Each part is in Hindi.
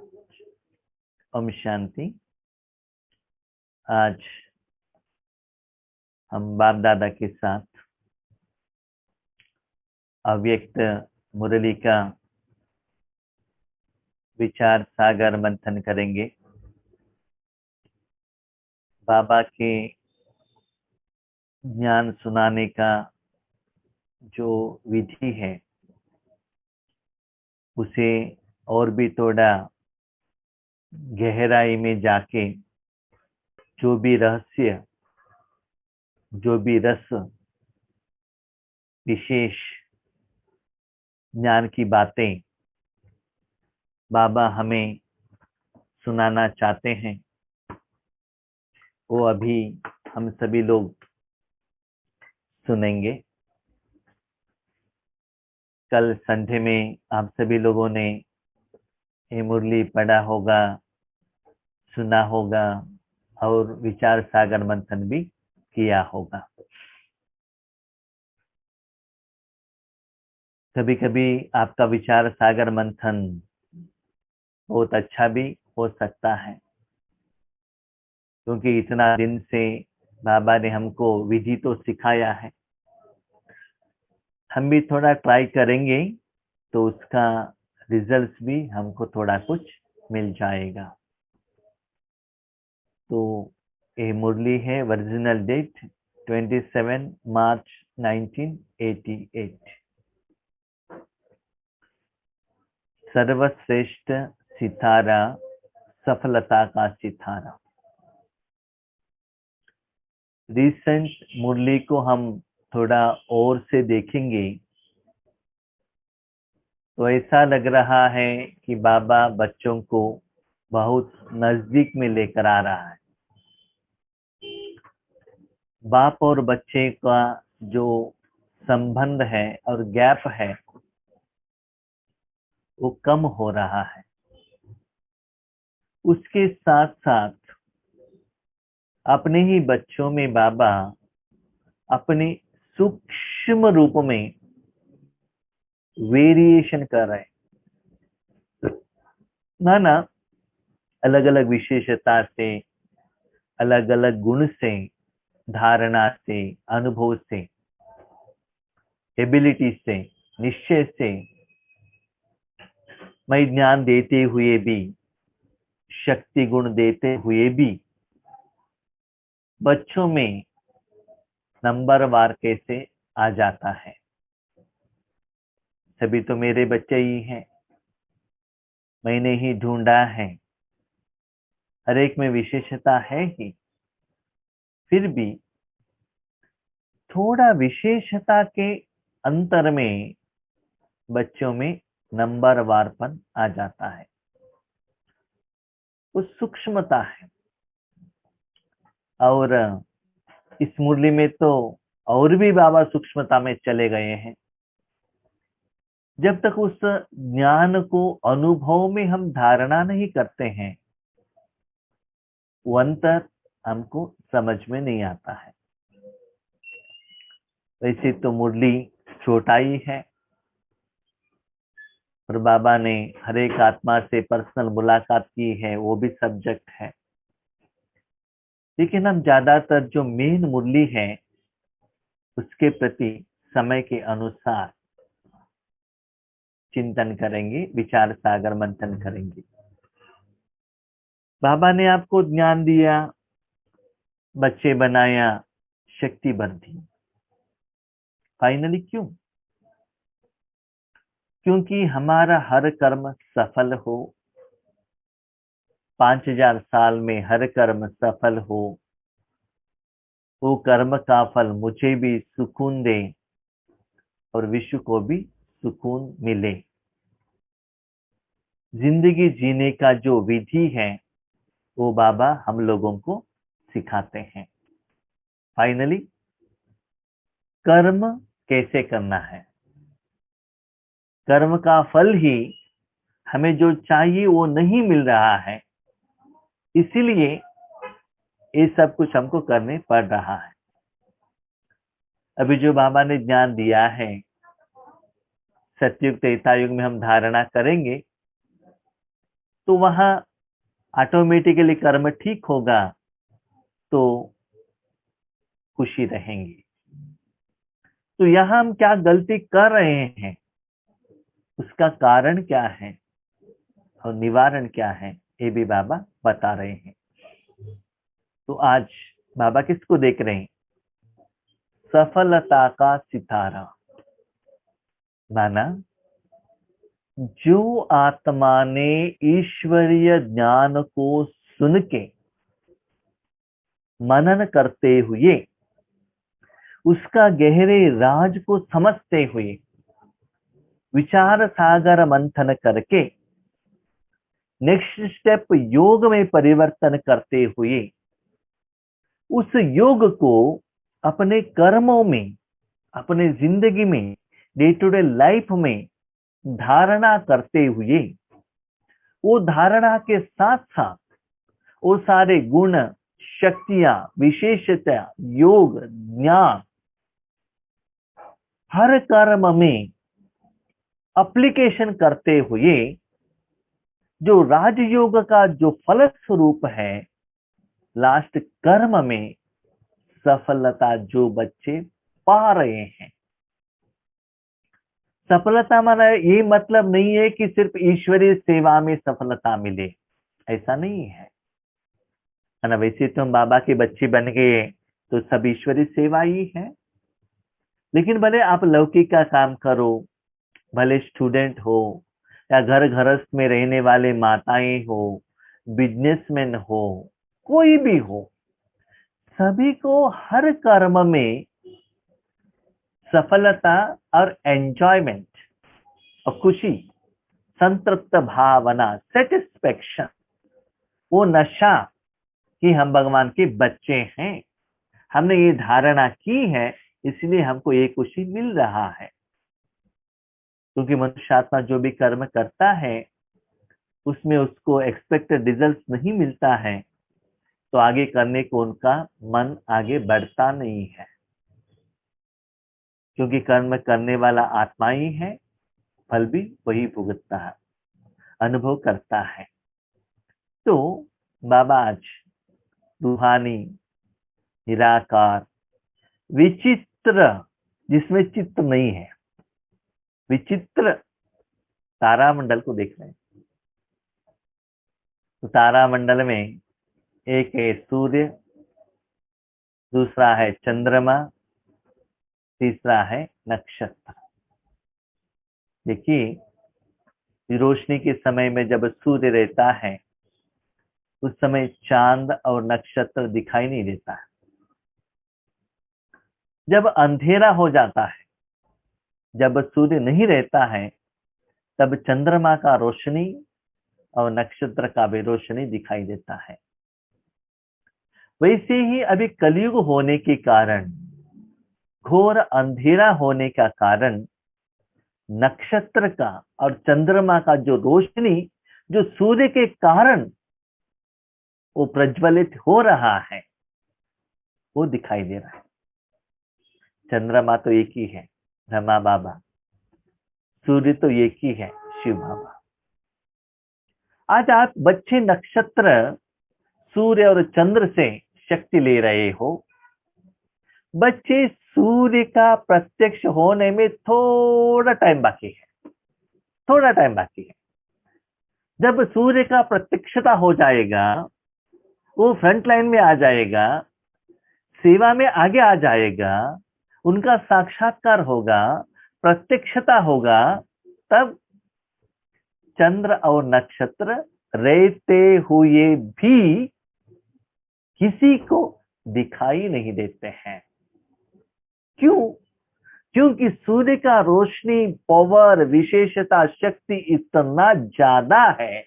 ओम शांति। आज हम बाप दादा के साथ अव्यक्त मुरली का विचार सागर मंथन करेंगे। बाबा के ज्ञान सुनाने का जो विधि है उसे और भी थोड़ा गहराई में जाके जो भी रहस्य, जो भी रस, विशेष ज्ञान की बातें बाबा हमें सुनाना चाहते हैं, वो अभी हम सभी लोग सुनेंगे। कल संडे में आप सभी लोगों ने ये मुरली पढ़ा होगा, सुना होगा और विचार सागर मंथन भी किया होगा। कभी कभी आपका विचार सागर मंथन बहुत अच्छा भी हो सकता है, क्योंकि इतना दिन से बाबा ने हमको विधि तो सिखाया है। हम भी थोड़ा ट्राई करेंगे तो उसका रिजल्ट्स भी हमको थोड़ा कुछ मिल जाएगा। तो ये मुरली है, ओरिजिनल डेट 27 मार्च 1988। सर्वश्रेष्ठ सितारा, सफलता का सितारा। रिसेंट मुरली को हम थोड़ा और से देखेंगे तो ऐसा लग रहा है कि बाबा बच्चों को बहुत नजदीक में लेकर आ रहा है। बाप और बच्चे का जो संबंध है और गैप है वो कम हो रहा है। उसके साथ साथ अपने ही बच्चों में बाबा अपने सूक्ष्म रूप में वेरिएशन कर रहे हैं। ना अलग अलग विशेषता से, अलग अलग गुण से, धारणा से, अनुभव से, एबिलिटी से, निश्चय से, मैं ज्ञान देते हुए भी, शक्ति गुण देते हुए भी बच्चों में नंबरवार कैसे आ जाता है। सभी तो मेरे बच्चे ही हैं, मैंने ही ढूंढा है, हर एक में विशेषता है ही। फिर भी थोड़ा विशेषता के अंतर में बच्चों में नंबरवारपन आ जाता है। वो सूक्ष्मता है। और इस मुरली में तो और भी बाबा सूक्ष्मता में चले गए हैं। जब तक उस ज्ञान को अनुभव में हम धारणा नहीं करते हैं, वो अंतर हमको समझ में नहीं आता है। वैसे तो मुरली छोटा ही है और बाबा ने हर एक आत्मा से पर्सनल मुलाकात की है, वो भी सब्जेक्ट है। लेकिन हम ज्यादातर जो मेन मुरली है उसके प्रति समय के अनुसार चिंतन करेंगे, विचार सागर मंथन करेंगे। बाबा ने आपको ज्ञान दिया, बच्चे बनाया, शक्ति भर दी। फाइनली क्यों? क्योंकि हमारा हर कर्म सफल हो, 5000 साल में हर कर्म सफल हो, वो कर्म का फल मुझे भी सुकून दे और विश्व को भी सुकून मिले। जिंदगी जीने का जो विधि है वो बाबा हम लोगों को सिखाते हैं। फाइनली कर्म कैसे करना है, कर्म का फल ही हमें जो चाहिए वो नहीं मिल रहा है, इसीलिए ये सब कुछ हमको करने पड़ रहा है। अभी जो बाबा ने ज्ञान दिया है, सतयुग त्रेता युग में हम धारणा करेंगे तो वहां ऑटोमेटिकली कर्म ठीक होगा, तो खुशी रहेंगी। तो यहां हम क्या गलती कर रहे हैं, उसका कारण क्या है और निवारण क्या है, ये भी बाबा बता रहे हैं। तो आज बाबा किसको देख रहे हैं? सफलता का सितारा। माना जो आत्मा ने ईश्वरीय ज्ञान को सुन के मनन करते हुए, उसका गहरे राज को समझते हुए, विचार सागर मंथन करके नेक्स्ट स्टेप योग में परिवर्तन करते हुए, उस योग को अपने कर्मों में, अपने जिंदगी में, डे टू डे लाइफ में धारणा करते हुए, वो धारणा के साथ साथ वो सारे गुण, शक्तियां, विशेषता, योग, ज्ञान हर कर्म में एप्लीकेशन करते हुए, जो राजयोग का जो फल स्वरूप है, लास्ट कर्म में सफलता जो बच्चे पा रहे हैं। सफलता माना ये मतलब नहीं है कि सिर्फ ईश्वरीय सेवा में सफलता मिले, ऐसा नहीं है ना। वैसे तो हम बाबा के बच्चे बन गए तो सब ईश्वरीय सेवा ही है, लेकिन भले आप लौकिक का काम करो, भले स्टूडेंट हो या घर गृहस्थ में रहने वाले माताएं हो, बिजनेसमैन हो, कोई भी हो, सभी को हर कर्म में सफलता और एंजॉयमेंट और खुशी, संतृप्त भावना, सेटिस्फेक्शन, वो नशा कि हम भगवान के बच्चे हैं, हमने ये धारणा की है, इसलिए हमको ये खुशी मिल रहा है। क्योंकि मनुष्य आत्मा जो भी कर्म करता है उसमें उसको एक्सपेक्टेड रिजल्ट नहीं मिलता है, तो आगे करने को उनका मन आगे बढ़ता नहीं है, क्योंकि कर्म करने वाला आत्मा ही है, फल भी वही भुगतता है, अनुभव करता है। तो बाबा आज रूहानी, निराकार, विचित्र, जिसमें चित्त नहीं है, विचित्र तारामंडल को देख रहे हैं। तो तारामंडल में एक है सूर्य, दूसरा है चंद्रमा, तीसरा है नक्षत्र। देखिए रोशनी के समय में जब सूर्य रहता है उस समय चांद और नक्षत्र दिखाई नहीं देता है। जब अंधेरा हो जाता है, जब सूर्य नहीं रहता है, तब चंद्रमा का रोशनी और नक्षत्र का भी रोशनी दिखाई देता है। वैसे ही अभी कलयुग होने के कारण, घोर अंधेरा होने का कारण, नक्षत्र का और चंद्रमा का जो रोशनी जो सूर्य के कारण वो प्रज्वलित हो रहा है, वो दिखाई दे रहा है। चंद्रमा तो एक ही है, ब्रह्मा बाबा। सूर्य तो एक ही है, शिव बाबा। आज आप बच्चे नक्षत्र, सूर्य और चंद्र से शक्ति ले रहे हो। बच्चे सूर्य का प्रत्यक्ष होने में थोड़ा टाइम बाकी है, थोड़ा टाइम बाकी है। जब सूर्य का प्रत्यक्षता हो जाएगा, वो फ्रंट लाइन में आ जाएगा, सेवा में आगे आ जाएगा, उनका साक्षात्कार होगा, प्रत्यक्षता होगा, तब चंद्र और नक्षत्र रहते हुए भी किसी को दिखाई नहीं देते हैं। क्यों? क्योंकि सूर्य का रोशनी, पावर, विशेषता, शक्ति इतना ज्यादा है,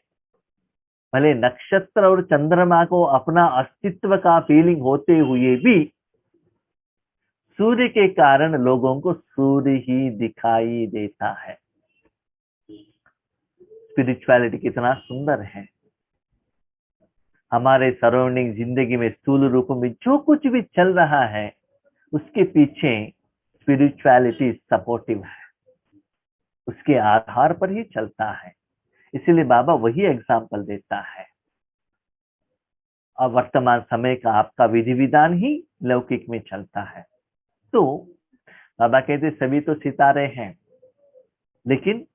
भले नक्षत्र और चंद्रमा को अपना अस्तित्व का फीलिंग होते हुए भी सूर्य के कारण लोगों को सूर्य ही दिखाई देता है। स्पिरिचुअलिटी कितना सुंदर है। हमारे सराउंडिंग जिंदगी में स्थूल रूप में जो कुछ भी चल रहा है, उसके पीछे स्पिरिचुअलिटी सपोर्टिव है, उसके आधार पर ही चलता है। इसीलिए बाबा वही एग्जाम्पल देता है। और वर्तमान समय का आपका विधि विधान ही लौकिक में चलता है। तो बाबा कहते सभी तो सितारे हैं, लेकिन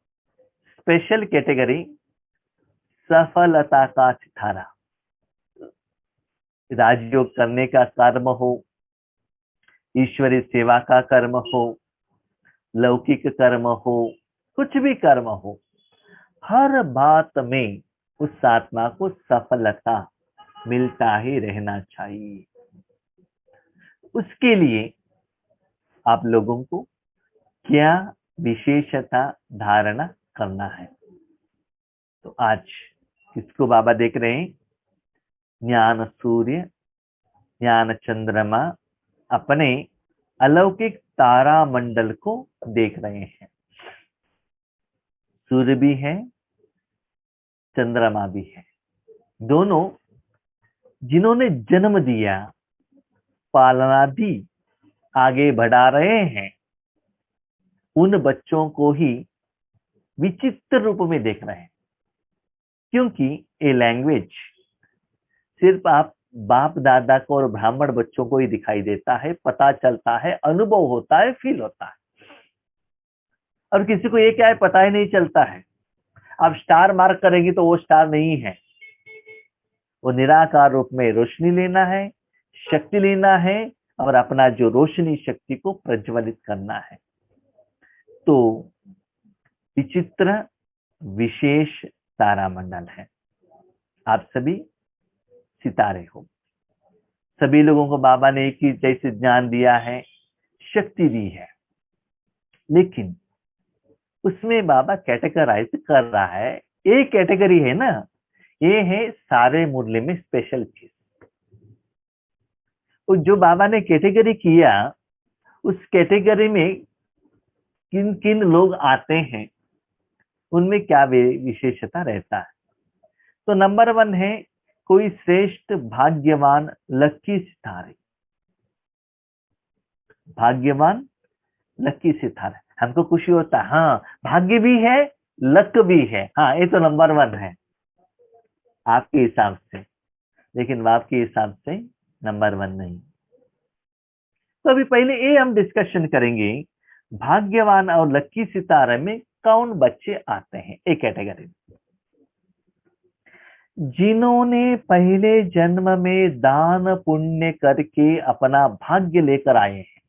स्पेशल कैटेगरी सफलता का सितारा। राजयोग करने का कर्म हो, ईश्वरीय सेवा का कर्म हो, लौकिक कर्म हो, कुछ भी कर्म हो, हर बात में उस आत्मा को सफलता मिलता ही रहना चाहिए। उसके लिए आप लोगों को क्या विशेषता धारणा करना है? तो आज किसको बाबा देख रहे हैं? ज्ञान सूर्य, ज्ञान चंद्रमा अपने अलौकिक तारा मंडल को देख रहे हैं। सूर्य भी है, चंद्रमा भी है, दोनों जिन्होंने जन्म दिया, पालना दी, आगे बढ़ा रहे हैं, उन बच्चों को ही विचित्र रूप में देख रहे हैं। क्योंकि ये लैंग्वेज सिर्फ आप बाप दादा को और ब्राह्मण बच्चों को ही दिखाई देता है, पता चलता है, अनुभव होता है, फील होता है, और किसी को ये क्या है पता ही नहीं चलता है। आप स्टार मार्क करेंगे तो वो स्टार नहीं है, वो निराकार रूप में रोशनी लेना है, शक्ति लेना है, और अपना जो रोशनी शक्ति को प्रज्वलित करना है। तो विचित्र विशेष तारामंडल है। आप सभी सितारे हो। सभी लोगों को बाबा ने एक ही जैसे ज्ञान दिया है, शक्ति दी है, लेकिन उसमें बाबा कैटेगराइज कर रहा है। एक कैटेगरी है ना, ये है सारे मुरली में स्पेशल चीज। तो जो बाबा ने कैटेगरी किया, उस कैटेगरी में किन किन लोग आते हैं, उनमें क्या विशेषता रहता है। तो नंबर 1 है कोई श्रेष्ठ भाग्यवान लकी सितारे। भाग्यवान लकी सितारे, हमको खुशी होता है, हाँ भाग्य भी है, लक भी है, हाँ ये तो नंबर 1 है आपके हिसाब से, लेकिन बाप के हिसाब से नंबर 1 नहीं। तो अभी पहले ये हम डिस्कशन करेंगे, भाग्यवान और लकी सितारे में कौन बच्चे आते हैं। एक कैटेगरी, जिन्होंने पहले जन्म में दान पुण्य करके अपना भाग्य लेकर आए हैं,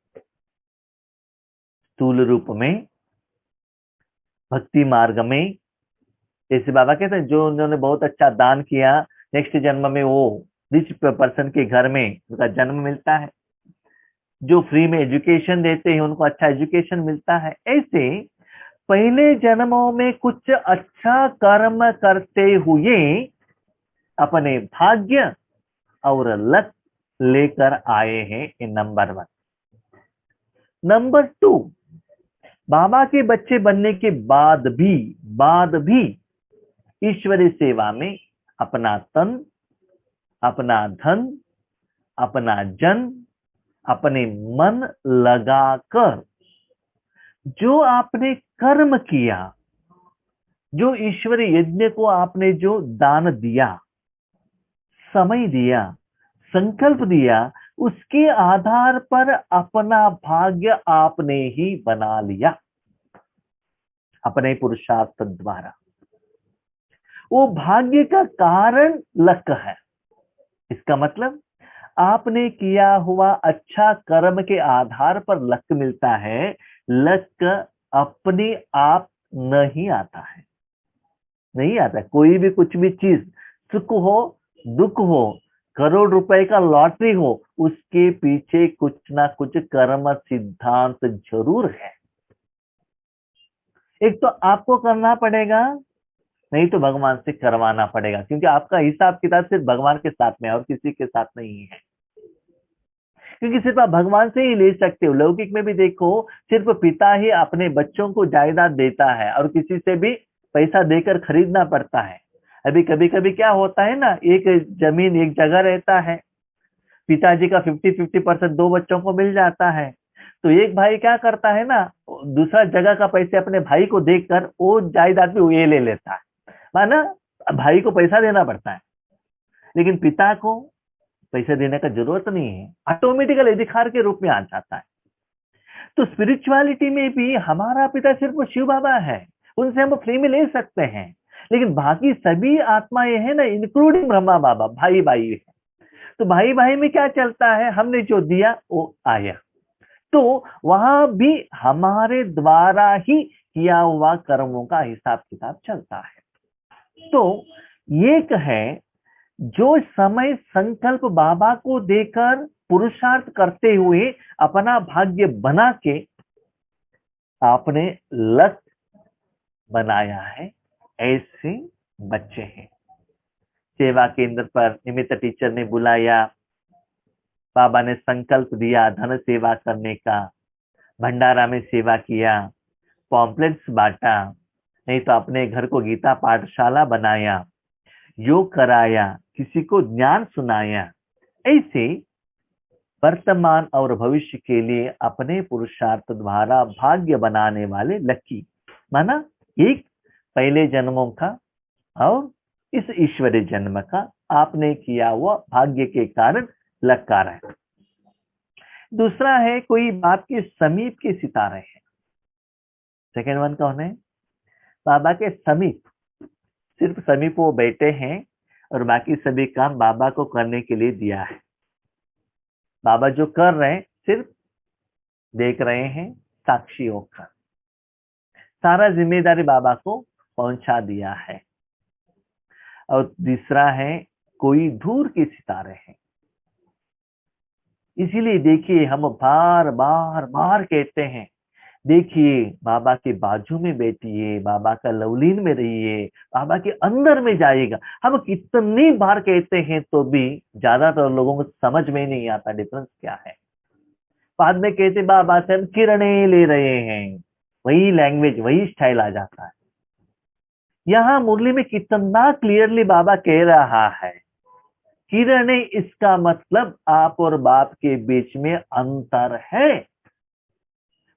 स्थूल रूप में भक्ति मार्ग में। जैसे बाबा कहते हैं जो उन्होंने बहुत अच्छा दान किया, नेक्स्ट जन्म में वो रिच पर्सन के घर में उनका जन्म मिलता है। जो फ्री में एजुकेशन देते हैं उनको अच्छा एजुकेशन मिलता है। ऐसे पहले जन्मों में कुछ अच्छा कर्म करते हुए अपने भाग्य और लक लेकर आए हैं, ये नंबर 1। नंबर 2, बाबा के बच्चे बनने के बाद भी ईश्वरीय सेवा में अपना तन, अपना धन, अपना जन, अपने मन लगाकर जो आपने कर्म किया, जो ईश्वरीय यज्ञ को आपने जो दान दिया, समय दिया, संकल्प दिया, उसके आधार पर अपना भाग्य आपने ही बना लिया अपने पुरुषार्थ द्वारा। वो भाग्य का कारण लक है। इसका मतलब आपने किया हुआ अच्छा कर्म के आधार पर लक मिलता है। लक अपने आप नहीं आता है, नहीं आता। कोई भी कुछ भी चीज, सुख हो दुख हो, करोड़ रुपए का लॉटरी हो, उसके पीछे कुछ ना कुछ कर्म सिद्धांत जरूर है। एक तो आपको करना पड़ेगा, नहीं तो भगवान से करवाना पड़ेगा, क्योंकि आपका हिसाब किताब सिर्फ भगवान के साथ में और किसी के साथ नहीं है। क्योंकि सिर्फ आप भगवान से ही ले सकते हो। लौकिक में भी देखो, सिर्फ पिता ही अपने बच्चों को जायदाद देता है और किसी से भी पैसा देकर खरीदना पड़ता है। अभी कभी कभी क्या होता है ना, एक जमीन एक जगह रहता है, पिताजी का 50-50% 2 बच्चों को मिल जाता है, तो एक भाई क्या करता है ना, दूसरा जगह का पैसे अपने भाई को देकर वो जायदाद भी ये ले लेता है। माना भाई को पैसा देना पड़ता है, लेकिन पिता को पैसे देने का जरूरत नहीं है, ऑटोमेटिकल अधिकार के रूप में आ जाता है। तो स्पिरिचुअलिटी में भी हमारा पिता सिर्फ वो शिव बाबा है, उनसे हम फ्री में ले सकते हैं, लेकिन बाकी सभी आत्माएं हैं ना, इंक्लूडिंग ब्रह्मा बाबा, भाई भाई है। तो भाई भाई में क्या चलता है, हमने जो दिया वो आया, तो वहां भी हमारे द्वारा ही किया हुआ कर्मों का हिसाब किताब चलता है। तो एक है जो समय संकल्प बाबा को देकर पुरुषार्थ करते हुए अपना भाग्य बना के आपने लक बनाया है, ऐसे बच्चे हैं। सेवा केंद्र पर निमित्त टीचर ने बुलाया, बाबा ने संकल्प दिया धन सेवा करने का, भंडारा में सेवा किया, पॉम्पलेट्स बांटा, नहीं तो अपने घर को गीता पाठशाला बनाया, योग कराया, किसी को ज्ञान सुनाया। ऐसे वर्तमान और भविष्य के लिए अपने पुरुषार्थ द्वारा भाग्य बनाने वाले लकी, माना एक पहले जन्मों का और इस ईश्वरीय जन्म का आपने किया हुआ भाग्य के कारण लक्कार है। दूसरा है कोई बाप के समीप के सितारे हैं। सेकेंड वन कौन है, बाबा के समीप, सिर्फ समीप वो बैठे हैं और बाकी सभी काम बाबा को करने के लिए दिया है। बाबा जो कर रहे हैं सिर्फ देख रहे हैं, साक्षी होकर सारा जिम्मेदारी बाबा को पहुंचा दिया है। और तीसरा है कोई दूर के सितारे हैं। इसीलिए देखिए हम बार बार बार कहते हैं, देखिए बाबा के बाजू में बैठिए, बाबा का लवलीन में रहिए, बाबा के अंदर में जाइएगा। हम कितनी बार कहते हैं तो भी ज्यादातर लोगों को समझ में नहीं आता डिफरेंस क्या है। बाद में कहते बाबा से हम किरणें ले रहे हैं, वही लैंग्वेज वही स्टाइल आ जाता है। यहाँ मुरली में कितना क्लियरली बाबा कह रहा है, किरणें इसका मतलब आप और बाप के बीच में अंतर है।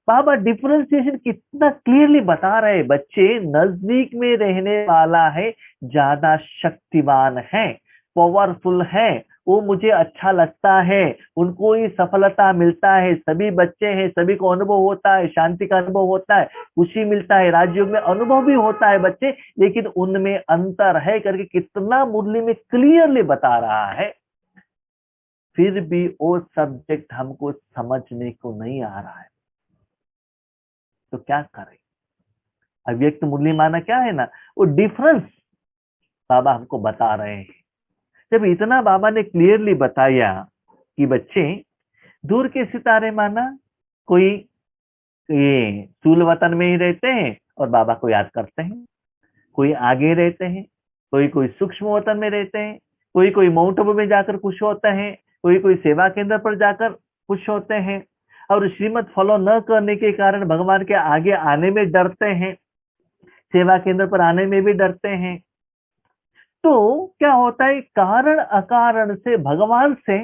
बाबा डिफरेंशिएशन कितना क्लियरली बता रहे, बच्चे नजदीक में रहने वाला है, ज्यादा शक्तिवान है, पावरफुल है, वो मुझे अच्छा लगता है, उनको ही सफलता मिलता है, सभी बच्चे हैं, सभी को अनुभव होता है, शांति का अनुभव होता है, खुशी मिलता है, राजयोग में अनुभव भी होता है बच्चे, लेकिन उनमें अंतर है करके कितना मुरली में क्लियरली बता रहा है। फिर भी वो सब्जेक्ट हमको समझने को नहीं आ रहा है, तो क्या करें। अव्यक्त मुरली माना क्या है ना, वो डिफरेंस बाबा हमको बता रहे हैं। जब इतना बाबा ने क्लियरली बताया कि बच्चे दूर के सितारे माना कोई ये स्थूल वतन में ही रहते हैं और बाबा को याद करते हैं, कोई आगे रहते हैं, कोई कोई सूक्ष्म वतन में रहते हैं, कोई कोई माउंट आबू में जाकर खुश होते हैं, कोई कोई सेवा केंद्र पर जाकर खुश होते हैं, और श्रीमत फॉलो न करने के कारण भगवान के आगे आने में डरते हैं, सेवा केंद्र पर आने में भी डरते हैं। तो क्या होता है, कारण अकारण से भगवान से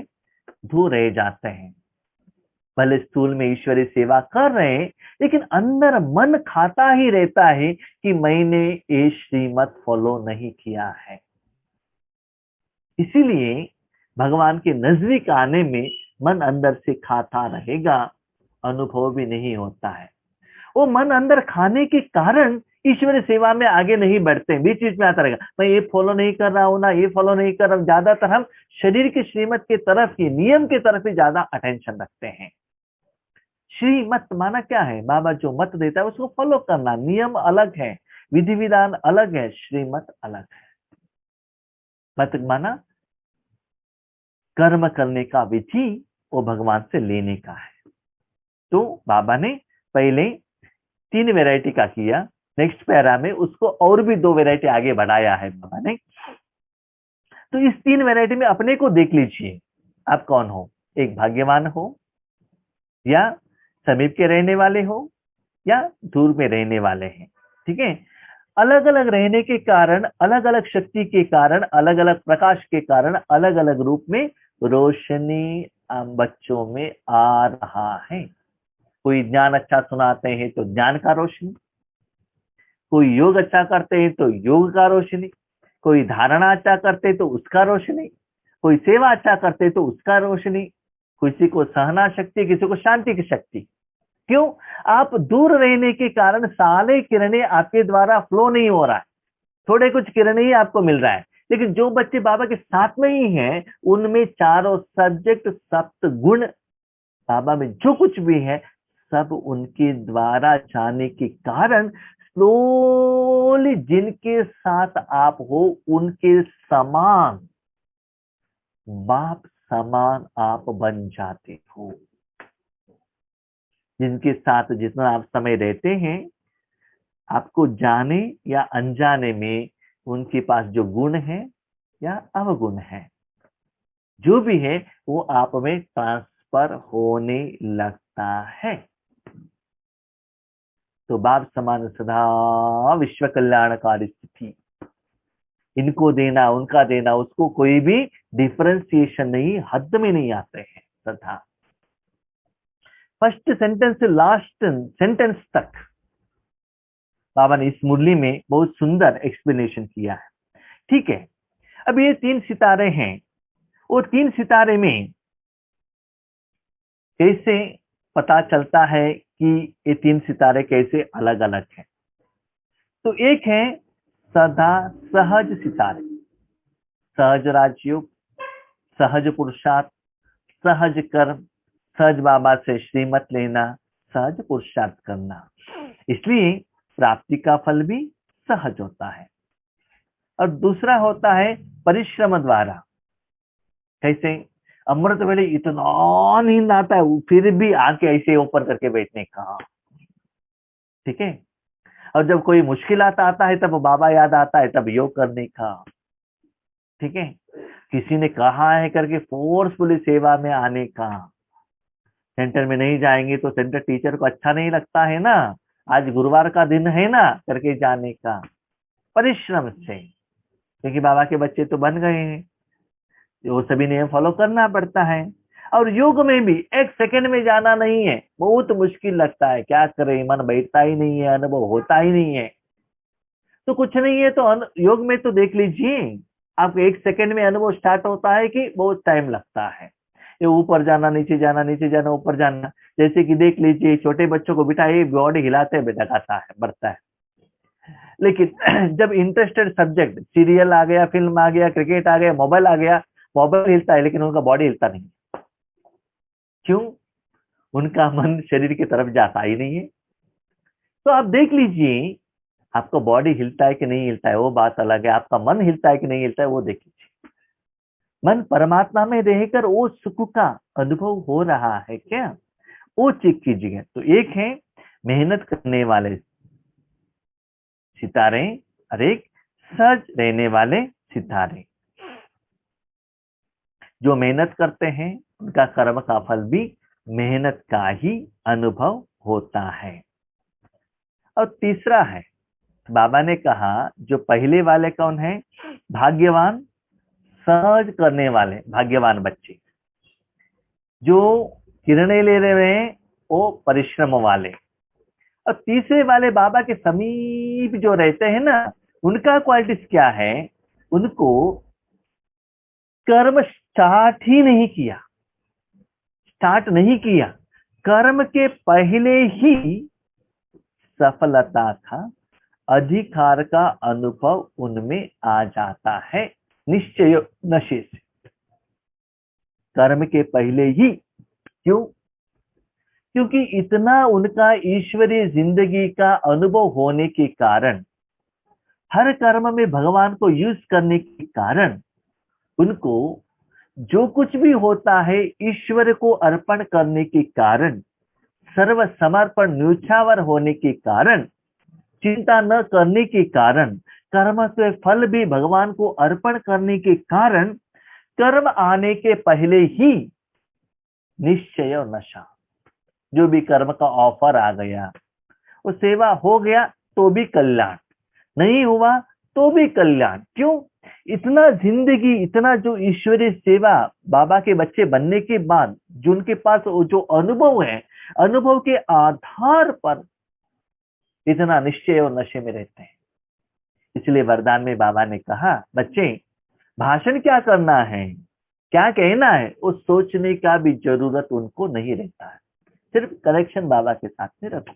दूर रह जाते हैं। भले स्थूल में ईश्वरीय सेवा कर रहे हैं, लेकिन अंदर मन खाता ही रहता है कि मैंने ये श्रीमत फॉलो नहीं किया है। इसीलिए भगवान के नजदीक आने में मन अंदर से खाता रहेगा, अनुभव भी नहीं होता है। वो मन अंदर खाने के कारण ईश्वरीय सेवा में आगे नहीं बढ़ते, बीच बीच में आता रहेगा, मैं ये फॉलो नहीं कर रहा हूं ना, ये फॉलो नहीं कर रहा हूं। ज्यादातर हम शरीर की श्रीमत के तरफ ही, नियम के तरफ ही ज्यादा अटेंशन रखते हैं। श्रीमत माना क्या है, बाबा जो मत देता है उसको फॉलो करना, नियम अलग है, विधि विधान अलग है, श्रीमत अलग है। मत माना कर्म करने का विधि, वो भगवान से लेने का है। तो बाबा ने पहले 3 वैरायटी का किया, नेक्स्ट पैरा में उसको और भी 2 वैरायटी आगे बढ़ाया है बाबा ने। तो इस 3 वैरायटी में अपने को देख लीजिए, आप कौन हो, एक भाग्यवान हो, या समीप के रहने वाले हो, या दूर में रहने वाले हैं। ठीक है, अलग अलग रहने के कारण, अलग अलग शक्ति के कारण, अलग अलग प्रकाश के कारण, अलग अलग रूप में रोशनी बच्चों में आ रहा है। कोई ज्ञान अच्छा सुनाते हैं तो ज्ञान का रोशनी, कोई योग अच्छा करते हैं तो योग का रोशनी, कोई धारणा अच्छा करते तो उसका रोशनी, कोई सेवा अच्छा करते तो उसका रोशनी, किसी को सहना शक्ति, किसी को शांति की शक्ति। क्यों? आप दूर रहने के कारण सारे किरणें आपके द्वारा फ्लो नहीं हो रहा है, थोड़े कुछ किरणें ही आपको मिल रहा है। लेकिन जो बच्चे बाबा के साथ में ही हैं, उनमें चारों सब्जेक्ट, सप्त गुण, बाबा में जो कुछ भी है सब उनके द्वारा जाने के कारण स्लोली जिनके साथ आप हो उनके समान, बाप समान आप बन जाते हो। जिनके साथ जितना आप समय रहते हैं, आपको जाने या अनजाने में उनके पास जो गुण है या अवगुण है, जो भी है वो आप में ट्रांसफर होने लगता है। तो बाप समान सदा विश्व कल्याणकारी स्थिति, इनको देना उनका देना, उसको कोई भी डिफरेंशिएशन नहीं, हद में नहीं आते हैं सदा। फर्स्ट सेंटेंस से लास्ट सेंटेंस तक बाबा ने इस मुरली में बहुत सुंदर एक्सप्लेनेशन किया है। ठीक है, अब ये 3 सितारे हैं, वो 3 सितारे में कैसे पता चलता है कि ये 3 सितारे कैसे अलग अलग हैं? तो एक है सदा सहज सितारे, सहज राजयोग, सहज पुरुषार्थ, सहज कर्म, सहज बाबा से श्रीमत लेना, सहज पुरुषार्थ करना, इसलिए प्राप्ति का फल भी सहज होता है। और दूसरा होता है परिश्रम द्वारा। कैसे? अमृत वेले इतना नींद आता है, फिर भी आके ऐसे ऊपर करके बैठने का। ठीक है, और जब कोई मुश्किल आता है तब बाबा याद आता है, तब योग करने का। ठीक है, किसी ने कहा है करके फोर्सफुली सेवा में आने का। सेंटर में नहीं जाएंगे तो सेंटर टीचर को अच्छा नहीं लगता है ना, आज गुरुवार का दिन है ना करके जाने का, परिश्रम से। क्योंकि बाबा के बच्चे तो बन गए हैं, वो सभी नियम फॉलो करना पड़ता है। और योग में भी 1 सेकंड में जाना नहीं है, बहुत मुश्किल लगता है, क्या करें, मन बैठता ही नहीं है, अनुभव होता ही नहीं है। तो कुछ नहीं है, तो योग में तो देख लीजिए, आपको 1 सेकंड में अनुभव स्टार्ट होता है कि बहुत टाइम लगता है। ये ऊपर जाना, नीचे जाना, नीचे जाना, ऊपर जाना। जैसे कि देख लीजिए, छोटे बच्चों को बिठाए, बॉडी हिलाते दिखाता है, बढ़ता है। लेकिन जब इंटरेस्टेड सब्जेक्ट, सीरियल आ गया, फिल्म आ गया, क्रिकेट आ गया, मोबाइल आ गया, मोबाइल हिलता है लेकिन उनका बॉडी हिलता नहीं। क्यों? उनका मन शरीर की तरफ जाता ही नहीं है। तो आप देख लीजिए, आपका बॉडी हिलता है कि नहीं हिलता है वो बात अलग है, आपका मन हिलता है कि नहीं हिलता है वो देख लीजिए। मन परमात्मा में रहकर वो सुख का अनुभव हो रहा है क्या, वो चेक कीजिए। तो एक है मेहनत करने वाले सितारे और एक सहज रहने वाले सितारे। जो मेहनत करते हैं उनका कर्म का फल भी मेहनत का ही अनुभव होता है। और तीसरा है, बाबा ने कहा जो पहले वाले कौन है? भाग्यवान, सहज करने वाले भाग्यवान बच्चे। जो किरणें ले रहे हैं वो परिश्रम वाले। और तीसरे वाले बाबा के समीप जो रहते हैं ना, उनका क्वालिटीज क्या है? उनको कर्म स्टार्ट नहीं किया, कर्म के पहले ही सफलता का, अधिकार का अनुभव उनमें आ जाता है, निश्चय नशे से, कर्म के पहले ही। क्यों? क्योंकि इतना उनका ईश्वरीय जिंदगी का अनुभव होने के कारण, हर कर्म में भगवान को यूज करने के कारण, उनको जो कुछ भी होता है ईश्वर को अर्पण करने के कारण, सर्व समर्पण न्यूछावर होने के कारण, चिंता न करने के कारण, कर्म के फल भी भगवान को अर्पण करने के कारण, कर्म आने के पहले ही निश्चय और नशा, जो भी कर्म का ऑफर आ गया, वो सेवा हो गया तो भी कल्याण, नहीं हुआ तो भी कल्याण। क्यों? इतना जिंदगी, इतना जो ईश्वरीय सेवा बाबा के बच्चे बनने के बाद जो उनके पास जो अनुभव है, अनुभव के आधार पर इतना निश्चय और नशे में रहते हैं। इसलिए वरदान में बाबा ने कहा, बच्चे भाषण क्या करना है, क्या कहना है, वो सोचने का भी जरूरत उनको नहीं रहता है, सिर्फ कनेक्शन बाबा के साथ में रखो।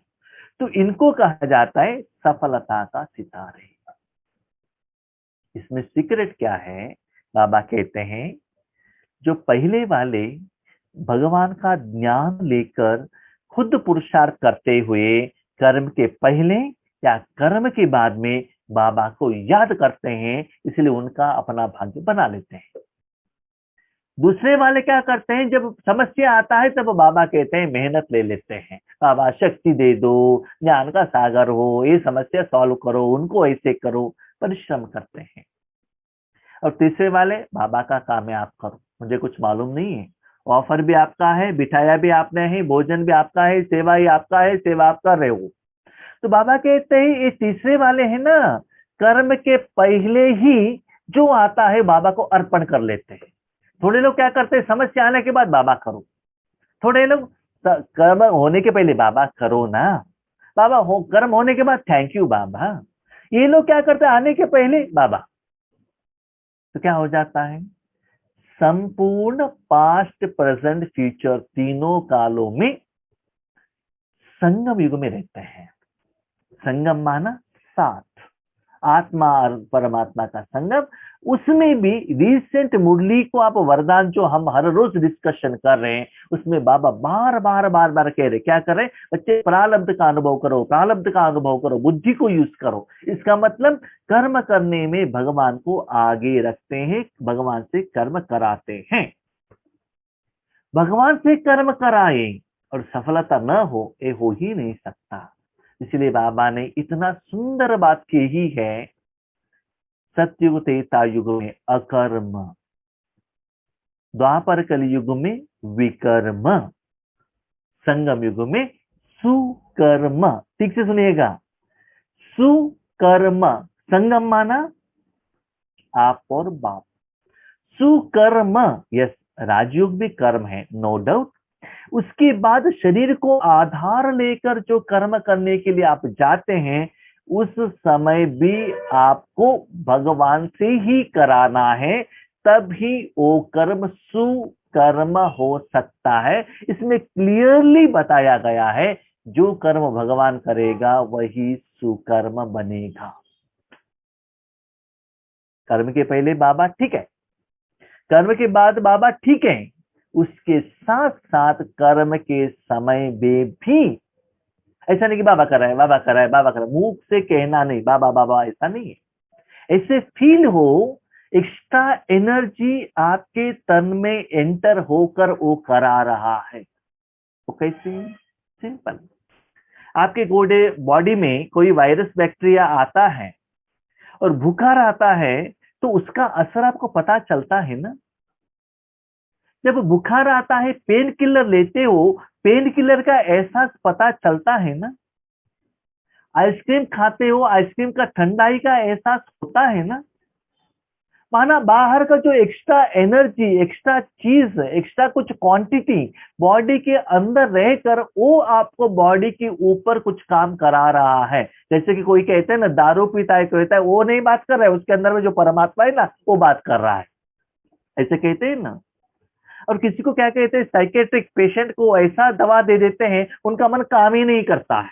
तो इनको कहा जाता है सफलता का सितारे। इसमें सीक्रेट क्या है, बाबा कहते हैं जो पहले वाले भगवान का ज्ञान लेकर खुद पुरुषार्थ करते हुए कर्म के पहले या कर्म के बाद में बाबा को याद करते हैं, इसलिए उनका अपना भाग्य बना लेते हैं। दूसरे वाले क्या करते हैं, जब समस्या आता है तब बाबा कहते हैं मेहनत ले लेते हैं, बाबा शक्ति दे दो, ज्ञान का सागर हो, ये समस्या सॉल्व करो, उनको ऐसे करो, परिश्रम करते हैं। और तीसरे वाले बाबा का काम है आप करो, मुझे कुछ मालूम नहीं है, ऑफर भी आपका है, बिठाया भी आपने है, भोजन भी आपका है, सेवा ही आपका है, सेवा आप कर रहे हो। तो बाबा कहते हैं ये तीसरे वाले हैं ना, कर्म के पहले ही जो आता है बाबा को अर्पण कर लेते हैं। थोड़े लोग क्या करते हैं, समस्या आने के बाद बाबा करो, थोड़े लोग कर्म होने के पहले बाबा करो ना, बाबा हो कर्म होने के बाद थैंक यू बाबा। ये लोग क्या करते हैं, आने के पहले बाबा। तो क्या हो जाता है, संपूर्ण पास्ट प्रेजेंट फ्यूचर तीनों कालों में संगम युग में रहते हैं। संगम माना साथ, आत्मा और परमात्मा का संगम। उसमें भी रिसेंट मुरली को आप वरदान जो हम हर रोज डिस्कशन कर रहे हैं, उसमें बाबा बार बार बार बार कह रहे, क्या कर रहे हैं बच्चे, प्रारब्ध का अनुभव करो, प्रारब्ध का अनुभव करो, बुद्धि को यूज करो। इसका मतलब कर्म करने में भगवान को आगे रखते हैं, भगवान से कर्म कराते हैं। भगवान से कर्म कराए और सफलता न हो, ये हो ही नहीं सकता। इसलिए बाबा ने इतना सुंदर बात कही है, सतयुग त्रेता युग में अकर्म, द्वापर कलयुग में विकर्म, संगम युग में सुकर्म। ठीक से सुनिएगा, सुकर्म। संगम माना आप और बाप, सुकर्म। यस, राजयोग भी कर्म है, नो डाउट। उसके बाद शरीर को आधार लेकर जो कर्म करने के लिए आप जाते हैं, उस समय भी आपको भगवान से ही कराना है, तभी वो कर्म सुकर्म हो सकता है। इसमें क्लियरली बताया गया है, जो कर्म भगवान करेगा वही सुकर्म बनेगा। कर्म के पहले बाबा ठीक है, कर्म के बाद बाबा ठीक है, उसके साथ साथ कर्म के समय में भी ऐसा नहीं कि बाबा कर रहा है, बाबा कर रहा है, बाबा कर रहा है, मुंह से कहना नहीं बाबा बाबा, ऐसा नहीं है। ऐसे फील हो, एक्स्ट्रा एनर्जी आपके तन में एंटर होकर वो करा रहा है। वो कैसे, सिंपल, आपके गोडे बॉडी में कोई वायरस बैक्टीरिया आता है और बुखार आता है, तो उसका असर आपको पता चलता है ना। जब बुखार आता है, पेन किलर लेते हो, पेन किलर का एहसास पता चलता है ना। आइसक्रीम खाते हो, आइसक्रीम का ठंडाई का एहसास होता है ना। माना बाहर का जो एक्स्ट्रा एनर्जी, एक्स्ट्रा चीज, एक्स्ट्रा कुछ क्वांटिटी बॉडी के अंदर रहकर वो आपको बॉडी के ऊपर कुछ काम करा रहा है। जैसे कि कोई कहते हैं ना, दारू पीता है, कहता है वो नहीं बात कर रहा है, उसके अंदर में जो परमात्मा है ना, वो बात कर रहा है, ऐसे कहते हैं ना। और किसी को क्या कहते हैं, साइकेट्रिक पेशेंट को ऐसा दवा दे देते हैं, उनका मन काम ही नहीं करता है,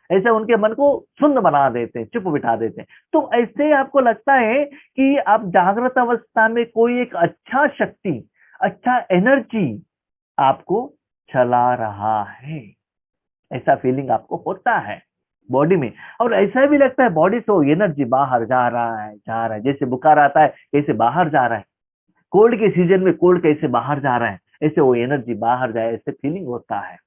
ऐसे उनके मन को सुन्न बना देते हैं, चुप बिठा देते हैं। तो ऐसे आपको लगता है कि आप जागृत अवस्था में कोई एक अच्छा शक्ति, अच्छा एनर्जी आपको चला रहा है, ऐसा फीलिंग आपको होता है बॉडी में। और ऐसा भी लगता है बॉडी से एनर्जी बाहर जा रहा है, जा रहा है। जैसे बुखार आता है, कैसे बाहर जा रहा है, कोल्ड के सीजन में कोल्ड कैसे बाहर जा रहा है, ऐसे वो एनर्जी बाहर जाए, ऐसे फीलिंग होता है।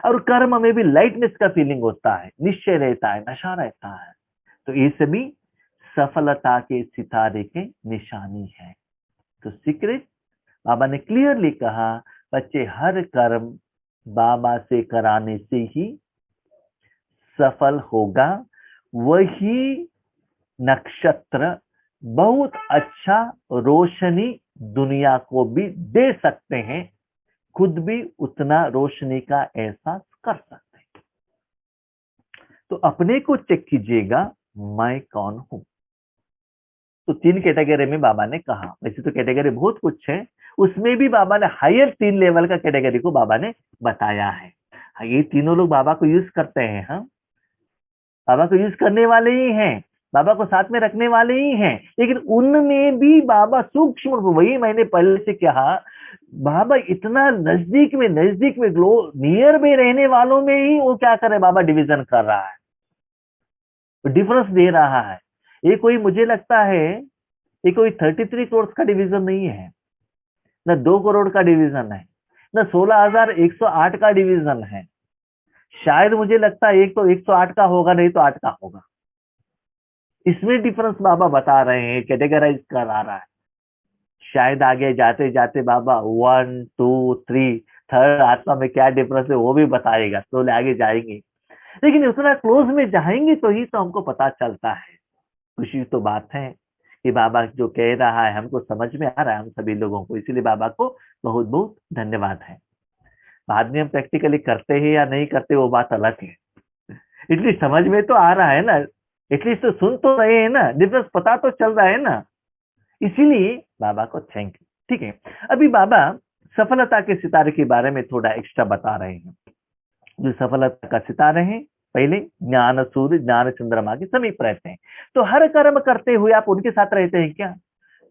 और कर्म में भी लाइटनेस का फीलिंग होता है, निश्चय रहता है, नशा रहता है। तो ये सभी सफलता के सितारे के निशानी है। तो सीक्रेट बाबा ने क्लियरली कहा, बच्चे हर कर्म बाबा से कराने से ही सफल होगा। वही नक्षत्र बहुत अच्छा रोशनी दुनिया को भी दे सकते हैं, खुद भी उतना रोशनी का एहसास कर सकते हैं। तो अपने को चेक कीजिएगा, मैं कौन हूं। तो 3 कैटेगरी में बाबा ने कहा, वैसे तो कैटेगरी बहुत कुछ है, उसमें भी बाबा ने हायर 3 लेवल का कैटेगरी को बाबा ने बताया है। ये तीनों लोग बाबा को यूज करते हैं, हाँ, बाबा को यूज करने वाले ही हैं, बाबा को साथ में रखने वाले ही हैं, लेकिन उनमें भी बाबा सूक्ष्म, वही मैंने पहले से कहा, बाबा इतना नजदीक में ग्लो नियर में रहने वालों में ही वो क्या कर रहे, बाबा डिवीजन कर रहा है, डिफरेंस दे रहा है। ये कोई, मुझे लगता है ये कोई 33 करोड़ का डिवीजन नहीं है, न 2 करोड़ का डिवीजन है, न 16,108 का डिवीजन है। शायद मुझे लगता है एक तो 108 का होगा, नहीं तो 8 का होगा। इसमें डिफरेंस बाबा बता रहे हैं, कैटेगराइज करा रहा है। शायद आगे जाते जाते बाबा 1 2 3 थर्ड आत्मा में क्या डिफरेंस है वो भी बताएगा, तो आगे जाएंगे, लेकिन उतना क्लोज में जाएंगे तो ही तो हमको पता चलता है। खुशी तो बात है कि बाबा जो कह रहा है हमको समझ में आ रहा है, हम सभी लोगों को, इसीलिए बाबा को बहुत बहुत धन्यवाद है। बाद में हम प्रैक्टिकली करते हैं या नहीं करते वो बात अलग है, एटलीस्ट समझ में तो आ रहा है ना, एटलीस्ट तो सुन तो रहे हैं ना, डिफरेंस पता तो चल रहा है ना, इसीलिए बाबा को थैंक यू। ठीक है, अभी बाबा सफलता के सितारे के बारे में थोड़ा एक्स्ट्रा बता रहे हैं। जो सफलता का सितारे हैं, पहले ज्ञान सूर्य ज्ञान चंद्रमा के समीप रहते हैं। तो हर कर्म करते हुए आप उनके साथ रहते हैं क्या?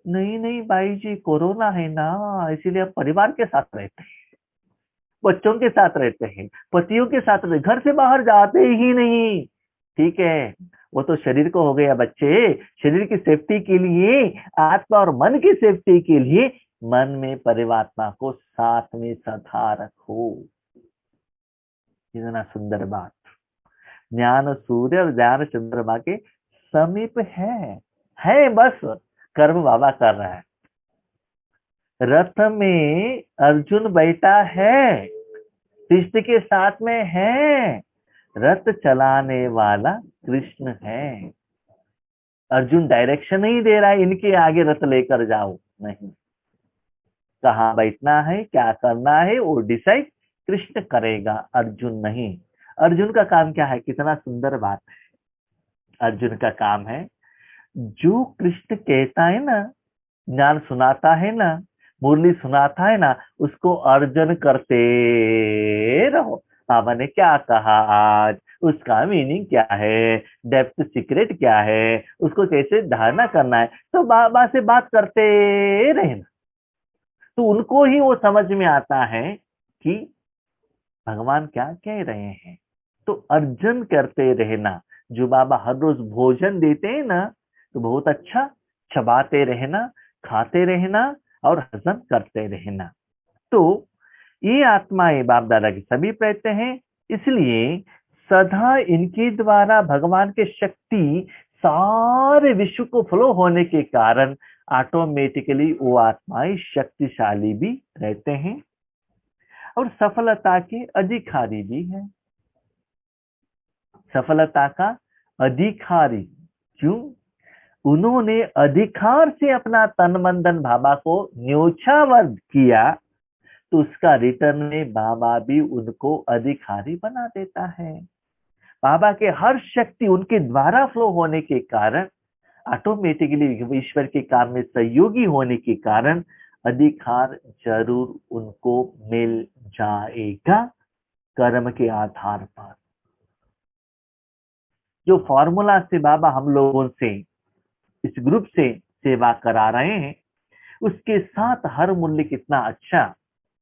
नहीं नहीं भाई जी, कोरोना है ना, इसीलिए आप परिवार के साथ रहते हैं, बच्चों के साथ रहते हैं, पतियों के साथ रहते, घर से बाहर जाते ही नहीं। ठीक है, वो तो शरीर को हो गया बच्चे, शरीर की सेफ्टी के लिए, आत्मा और मन की सेफ्टी के लिए मन में परमात्मा को साथ में सदा रखो। इतना सुंदर बात, ज्ञान सूर्य और ज्ञान चंद्रमा के समीप है बस, कर्म बाबा कर रहा है। रथ में अर्जुन बैठा है, कृष्ण के साथ में है, रथ चलाने वाला कृष्ण है। अर्जुन डायरेक्शन नहीं दे रहा है इनके आगे रथ लेकर जाओ, नहीं, कहाँ बैठना है क्या करना है वो डिसाइड कृष्ण करेगा, अर्जुन नहीं। अर्जुन का काम क्या है, कितना सुंदर बात है। अर्जुन का काम है जो कृष्ण कहता है ना, ज्ञान सुनाता है ना, मुरली सुनाता है ना, उसको अर्जन करते रहो। बाबा ने क्या कहा आज, उसका मीनिंग क्या है, डेप्थ सीक्रेट क्या है, उसको कैसे धारणा करना है, तो बाबा से बात करते रहना, तो उनको ही वो समझ में आता है कि भगवान क्या कह रहे हैं। तो अर्जन करते रहना, जो बाबा हर रोज भोजन देते हैं ना, तो बहुत अच्छा चबाते रहना, खाते रहना और हजम करते रहना। तो ये आत्माएं बाप दादा की सभी रहते हैं, इसलिए सदा इनके द्वारा भगवान के शक्ति सारे विश्व को फ्लो होने के कारण ऑटोमेटिकली वो आत्माएं शक्तिशाली भी रहते हैं और सफलता के अधिकारी भी है। सफलता का अधिकारी क्यों? उन्होंने अधिकार से अपना तन मन धन बाबा को न्योछावर किया, तो उसका रिटर्न में बाबा भी उनको अधिकारी बना देता है। बाबा के हर शक्ति उनके द्वारा फ्लो होने के कारण, ऑटोमेटिकली ईश्वर के काम में सहयोगी होने के कारण अधिकार जरूर उनको मिल जाएगा कर्म के आधार पर। जो फॉर्मूला से बाबा हम लोगों से, इस ग्रुप से सेवा करा रहे हैं, उसके साथ हर मूल्य कितना अच्छा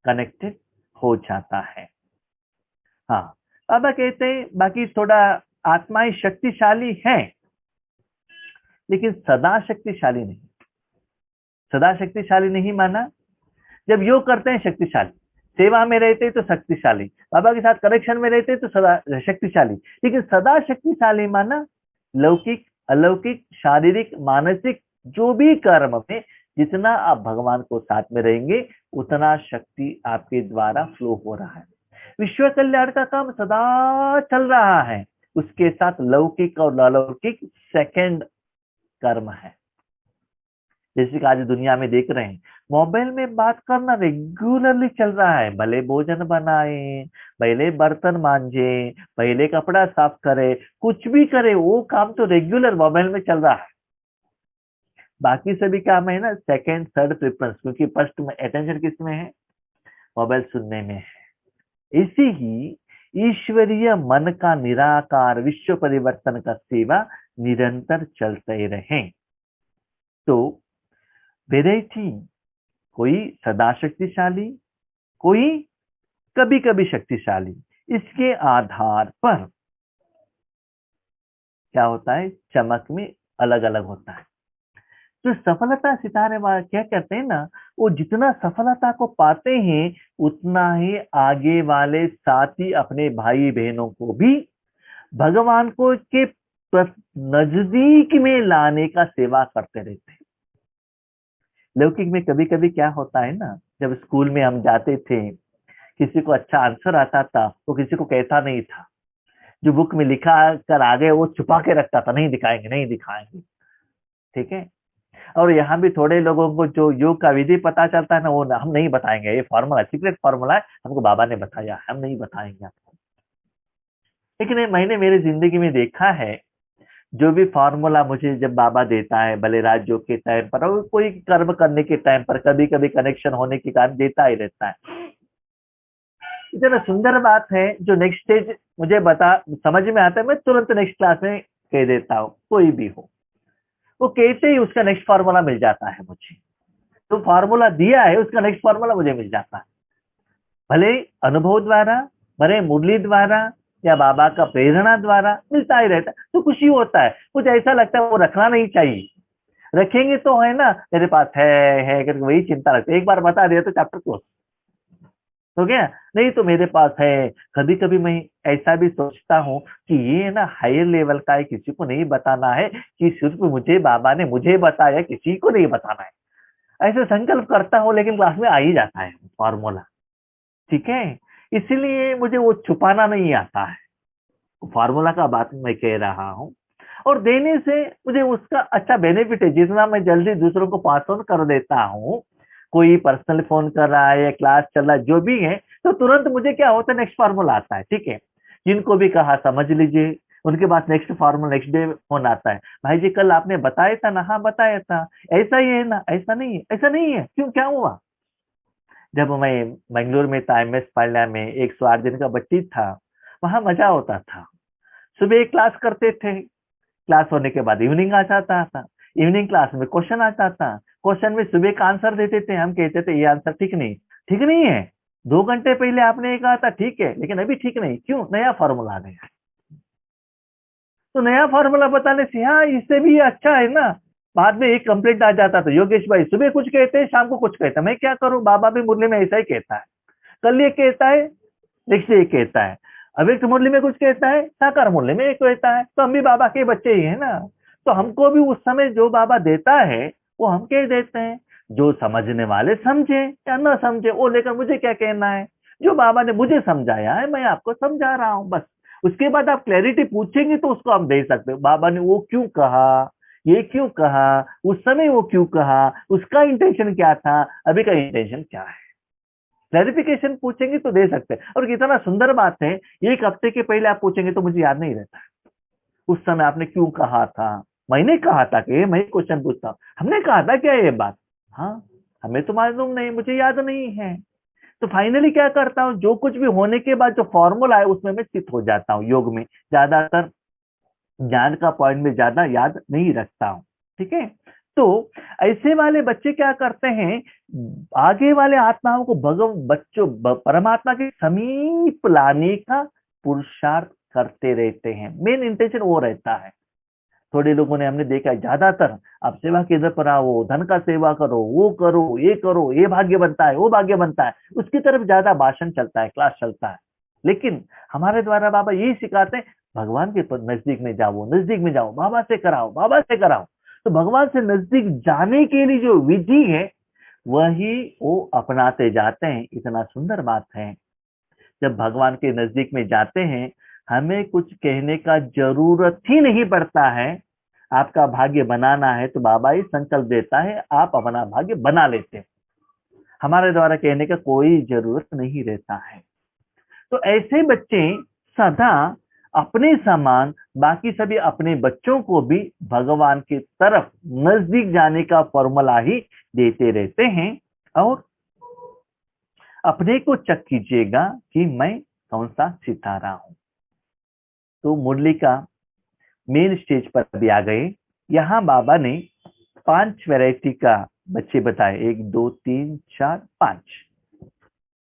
कनेक्टेड हो जाता है। हाँ, बाबा कहते हैं बाकी थोड़ा आत्माएं शक्तिशाली हैं, लेकिन सदा शक्तिशाली नहीं। सदा शक्तिशाली नहीं माना, जब योग करते हैं शक्तिशाली, सेवा में रहते हैं तो शक्तिशाली, बाबा के साथ कनेक्शन में रहते हैं तो सदा शक्तिशाली, लेकिन सदा शक्तिशाली माना लौकिक अलौकिक शारीरिक मानसिक जो भी कर्म में जितना आप भगवान को साथ में रहेंगे उतना शक्ति आपके द्वारा फ्लो हो रहा है। विश्व कल्याण का काम सदा चल रहा है, उसके साथ लौकिक और अलौकिक सेकंड कर्म है, जैसे कि आज दुनिया में देख रहे हैं, मोबाइल में बात करना रेगुलरली चल रहा है। भले भोजन बनाए, पहले बर्तन मांजे, पहले कपड़ा साफ करे, कुछ भी करे, वो काम तो रेगुलर मोबाइल में चल रहा है। बाकी सभी काम है ना सेकंड थर्ड प्रेफरेंस, क्योंकि फर्स्ट में अटेंशन किस में है? मोबाइल सुनने में है। इसी ही ईश्वरीय मन का निराकार विश्व परिवर्तन का सेवा निरंतर चलते रहे। तो वेराइटी, कोई सदा शक्तिशाली, कोई कभी कभी शक्तिशाली, इसके आधार पर क्या होता है, चमक में अलग अलग होता है। जो सफलता सितारे वाले क्या कहते हैं ना, वो जितना सफलता को पाते हैं उतना ही आगे वाले साथी अपने भाई बहनों को भी भगवान को के नजदीक में लाने का सेवा करते रहते हैं। लौकिक में कभी कभी क्या होता है ना, जब स्कूल में हम जाते थे, किसी को अच्छा आंसर आता था तो किसी को कहता नहीं था। जो बुक में लिखा कर आ गए वो छुपा के रखता था, नहीं दिखाएंगे नहीं दिखाएंगे। ठीक है। और यहाँ भी थोड़े लोगों को जो योग का विधि पता चलता है ना, वो हम नहीं बताएंगे, ये फॉर्मूला सीक्रेट फॉर्मूला है, हमको बाबा ने बताया, हम नहीं बताएंगे आपको। लेकिन मैंने मेरी जिंदगी में देखा है, जो भी फॉर्मूला मुझे जब बाबा देता है, भले राजयोग के टाइम पर और कोई कर्म करने के टाइम पर, कभी कभी कनेक्शन होने के कारण देता ही रहता है। इतना सुंदर बात है, जो नेक्स्ट स्टेज मुझे बता समझ में आता है, मैं तुरंत नेक्स्ट क्लास में कह देता हूँ, कोई भी हो, वो कहते ही उसका नेक्स्ट फार्मूला मिल जाता है मुझे। तो फार्मूला दिया है, उसका नेक्स्ट फार्मूला मुझे मिल जाता है, भले अनुभव द्वारा, भले मुरली द्वारा, या बाबा का प्रेरणा द्वारा मिलता ही रहता है। तो खुशी होता है, कुछ ऐसा लगता है वो रखना नहीं चाहिए। रखेंगे तो है ना, मेरे पास है करके वही चिंता लगती है। एक बार बता दिया तो चैप्टर क्लोज हो गया। नहीं तो मेरे पास है। कभी कभी मैं ऐसा भी सोचता हूँ कि ये ना हायर लेवल का है, किसी को नहीं बताना है, कि सिर्फ मुझे बाबा ने मुझे बताया, किसी को नहीं बताना है। ऐसे संकल्प करता हूँ, लेकिन क्लास में आ ही जाता है फॉर्मूला। ठीक है। इसलिए मुझे वो छुपाना नहीं आता है, फार्मूला का बात मैं कह रहा हूँ। और देने से मुझे उसका अच्छा बेनिफिट है, जितना मैं जल्दी दूसरों को पास ऑन कर देता हूँ, कोई पर्सनल फोन कर रहा है या क्लास चल रहा है जो भी है, तो तुरंत मुझे क्या होता है, नेक्स्ट फार्मूला आता है। ठीक है। जिनको भी कहा समझ लीजिए, उनके पास next formula next day phone आता है, भाई जी कल आपने बताया था ना, हाँ बताया था, ऐसा ही है ना, ऐसा नहीं है, ऐसा नहीं है, क्यों, क्या हुआ? जब मैं बेंगलोर में था, एमएस पाल्या में 108 दिन का बच्ची था, वहां मजा होता था। सुबह एक क्लास करते थे, क्लास होने के बाद इवनिंग आ जाता था, इवनिंग क्लास में क्वेश्चन आता था, क्वेश्चन में सुबह का आंसर देते थे, हम कहते थे ये आंसर ठीक नहीं, ठीक नहीं है, 2 घंटे पहले आपने ये कहा था ठीक है, लेकिन अभी ठीक नहीं, क्यों, नया फॉर्मूला आ गया। तो नया फॉर्मूला बताने से हाँ इससे भी ये अच्छा है ना। बाद में एक कंप्लेंट आ जाता था, योगेश भाई सुबह कुछ कहते हैं शाम को कुछ कहता है, मैं क्या करूं, बाबा भी मुरली में ऐसा ही कहता है, कल ये कहता है, नेक्स्ट ये कहता है, अव्यक्त मुरली में कुछ कहता है, साकार मुरली में एक कहता है, तो हम भी बाबा के बच्चे ही है ना। तो हमको भी उस समय जो बाबा देता है वो हम कह देते हैं। जो समझने वाले समझे या न समझे, वो लेकर मुझे क्या कहना है। जो बाबा ने मुझे समझाया है मैं आपको समझा रहा हूँ, बस। उसके बाद आप क्लैरिटी पूछेंगे तो उसको हम दे सकते हो, बाबा ने वो क्यों कहा, ये क्यों कहा, उस समय वो क्यों कहा, उसका इंटेंशन क्या था, अभी का इंटेंशन क्या है। क्लैरिफिकेशन पूछेंगे तो दे सकते हैं। और कितना सुंदर बात है, एक हफ्ते के पहले आप पूछेंगे तो मुझे याद नहीं रहता उस समय आपने क्यों कहा था। मैंने कहा था कि मैं क्वेश्चन पूछता हूँ, हमने कहा था क्या ये बात, हाँ हमें तो मालूम नहीं, मुझे याद नहीं है। तो फाइनली क्या करता हूँ, जो कुछ भी होने के बाद जो फॉर्मूला है उसमें मैं स्थित हो जाता हूँ। योग में ज्यादातर ज्ञान का पॉइंट में ज्यादा याद नहीं रखता हूँ। ठीक है। तो ऐसे वाले बच्चे क्या करते हैं, आगे वाले आत्माओं को परमात्मा के समीप लाने का पुरुषार्थ करते रहते हैं। मेन इंटेंशन वो रहता है। थोड़े लोगों ने हमने देखा है, ज्यादातर आप सेवा के इधर पर आओ, धन का सेवा करो, वो करो, ये भाग्य बनता है, वो भाग्य बनता है, उसकी तरफ ज्यादा भाषण चलता है, क्लास चलता है। लेकिन हमारे द्वारा बाबा यही सिखाते हैं, भगवान के नजदीक में जाओ, नजदीक में जाओ, बाबा से कराओ, बाबा से कराओ। तो भगवान से नजदीक जाने के लिए जो विधि है वही वो अपनाते जाते हैं। इतना सुंदर बात है, जब भगवान के नजदीक में जाते हैं हमें कुछ कहने का जरूरत ही नहीं पड़ता है। आपका भाग्य बनाना है तो बाबा ही संकल्प देता है, आप अपना भाग्य बना लेते हैं, हमारे द्वारा कहने का कोई जरूरत नहीं रहता है। तो ऐसे बच्चे सदा अपने समान बाकी सभी अपने बच्चों को भी भगवान की तरफ नजदीक जाने का फॉर्मूला ही देते रहते हैं। और अपने को चेक कीजिएगा कि मैं कौन सा सितारा हूं। तो मुरली का मेन स्टेज पर भी आ गए। यहाँ बाबा ने 5 वैरायटी का बच्चे बताए, 1 2 3 4 5।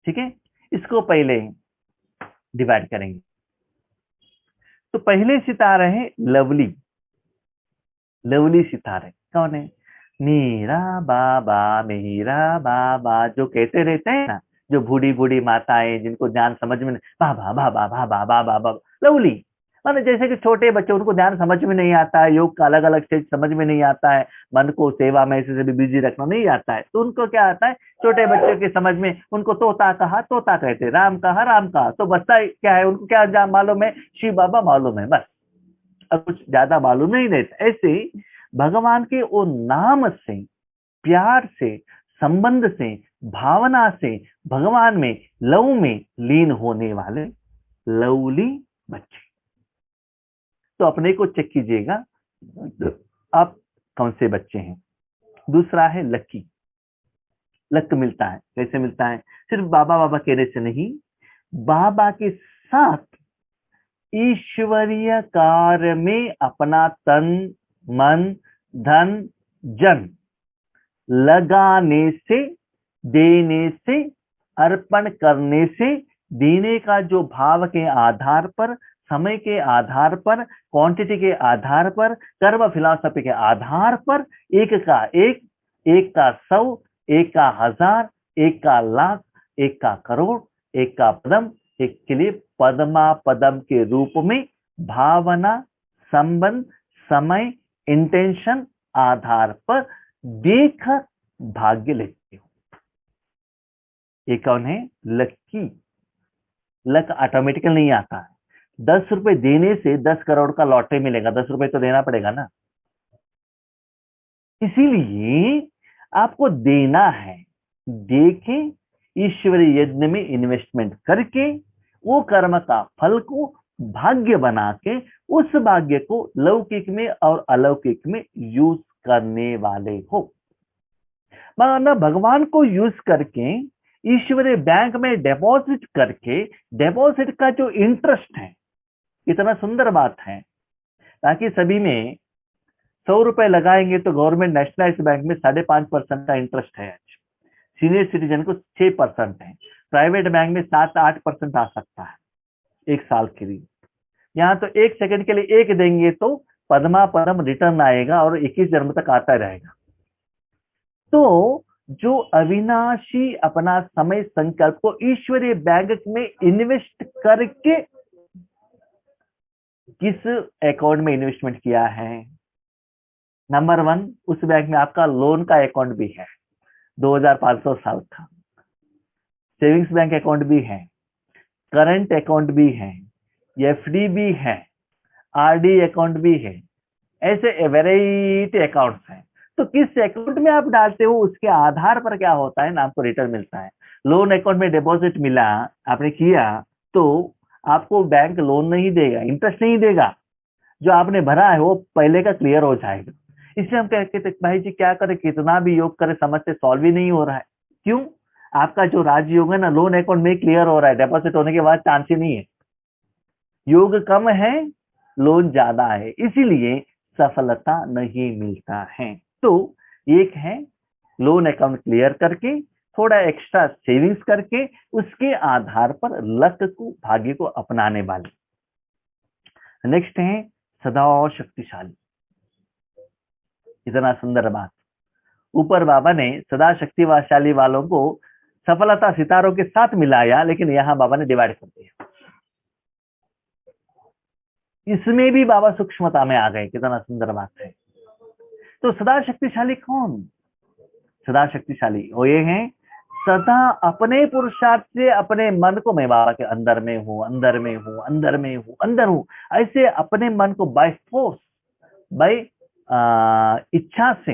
ठीक है, इसको पहले डिवाइड करेंगे। तो पहले सितारे हैं लवली। लवली सितारे कौन है? मेरा बाबा जो कहते रहते हैं ना, जो बूढ़ी बूढ़ी माताएं जिनको ध्यान समझ में नहीं, बाबा बाबा बाबा बाबा बाबा, लवली। मतलब जैसे कि छोटे बच्चे, उनको ध्यान समझ में नहीं आता है, योग का अलग अलग स्टेज समझ में नहीं आता है, मन को सेवा में ऐसे भी बिजी रखना नहीं आता है, तो उनको क्या आता है, छोटे बच्चे के समझ में उनको तोता कहा तोता कहते, राम कहा राम कहा, तो बच्चा क्या है, उनको क्या मालूम है, शिव बाबा मालूम है, बस अब कुछ ज्यादा मालूम नहीं रहता। ऐसे भगवान के वो नाम से, प्यार से, संबंध से, भावना से भगवान में, लव में लीन होने वाले लवली बच्चे। तो अपने को चेक कीजिएगा आप कौन से बच्चे हैं। दूसरा है लकी। लक मिलता है, कैसे मिलता है? सिर्फ बाबा बाबा कहने से नहीं, बाबा के साथ ईश्वरीय कार्य में अपना तन मन धन जन लगाने से, देने से, अर्पण करने से, देने का जो भाव के आधार पर, समय के आधार पर, क्वांटिटी के आधार पर, कर्म फिलॉसफी के आधार पर, एक का एक, एक का 100, एक का 1000, एक का लाख, एक का करोड़, एक का पदम, एक के लिए पदमा पदम के रूप में भावना, संबंध, समय, इंटेंशन आधार पर देख भाग्य लेते हो। ये कौन है? लकी। लक ऑटोमेटिकल नहीं आता है। 10 रुपए देने से 10 करोड़ का लॉटरी मिलेगा, 10 रुपए तो देना पड़ेगा ना। इसीलिए आपको देना है, देखें, ईश्वरीय यज्ञ में इन्वेस्टमेंट करके वो कर्म का फल को भाग्य बना के उस भाग्य को लौकिक में और अलौकिक में यूज करने वाले हो। माना भगवान को यूज करके ईश्वरीय बैंक में डिपॉजिट करके, डिपॉजिट का जो इंटरेस्ट है, इतना सुंदर बात है, ताकि सभी में 100 रुपए लगाएंगे तो गवर्नमेंट नेशनलाइज्ड बैंक में 5.5% का इंटरेस्ट है। सीनियर सिटीजन को 6% है, प्राइवेट बैंक में 7-8% आ सकता है एक साल के लिए। यहाँ तो 1 सेकंड के लिए एक देंगे तो पद्मा पदम रिटर्न आएगा और 21 जन्म तक आता रहेगा। तो जो अविनाशी अपना समय संकल्प को ईश्वरीय बैंक में इन्वेस्ट करके किस अकाउंट में इन्वेस्टमेंट किया है? नंबर 1, उस बैंक में आपका लोन का अकाउंट भी है 2500 साल का, सेविंग्स बैंक अकाउंट भी है, करंट अकाउंट भी है, एफडी भी है, आरडी अकाउंट भी है, ऐसे वेराइटी अकाउंट्स हैं। तो किस अकाउंट में आप डालते हो उसके आधार पर क्या होता है ना, आपको रिटर्न मिलता है। लोन अकाउंट में डिपॉजिट मिला, आपने किया, तो आपको बैंक लोन नहीं देगा, इंटरेस्ट नहीं देगा, जो आपने भरा है वो पहले का क्लियर हो जाएगा। इसलिए हम कहते थे भाई जी क्या करें, कितना भी योग करें समस्या सॉल्व ही नहीं हो रहा है। क्यों? आपका जो राजयोग है ना, लोन अकाउंट में क्लियर हो रहा है, डिपॉजिट होने के बाद चांस ही नहीं है। योग कम है, लोन ज्यादा है, इसीलिए सफलता नहीं मिलता है। तो एक है लोन अकाउंट क्लियर करके, थोड़ा एक्स्ट्रा सेविंग्स करके, उसके आधार पर लक को, भाग्य को अपनाने वाले। नेक्स्ट है सदा शक्तिशाली। इतना सुंदर बात। ऊपर बाबा ने सदा शक्तिशाली वालों को सफलता सितारों के साथ मिलाया, लेकिन यहां बाबा ने डिवाइड कर दिया। इसमें भी बाबा सूक्ष्मता में आ गए, कितना सुंदर बात है। तो सदा शक्तिशाली कौन? सदा शक्तिशाली वो ये हैं, सदा अपने पुरुषार्थ से अपने मन को, मैं बाबा के अंदर में हूं, अंदर में हूं, अंदर में हूं, अंदर हूं, ऐसे अपने मन को बाय फोर्स, बाय इच्छा से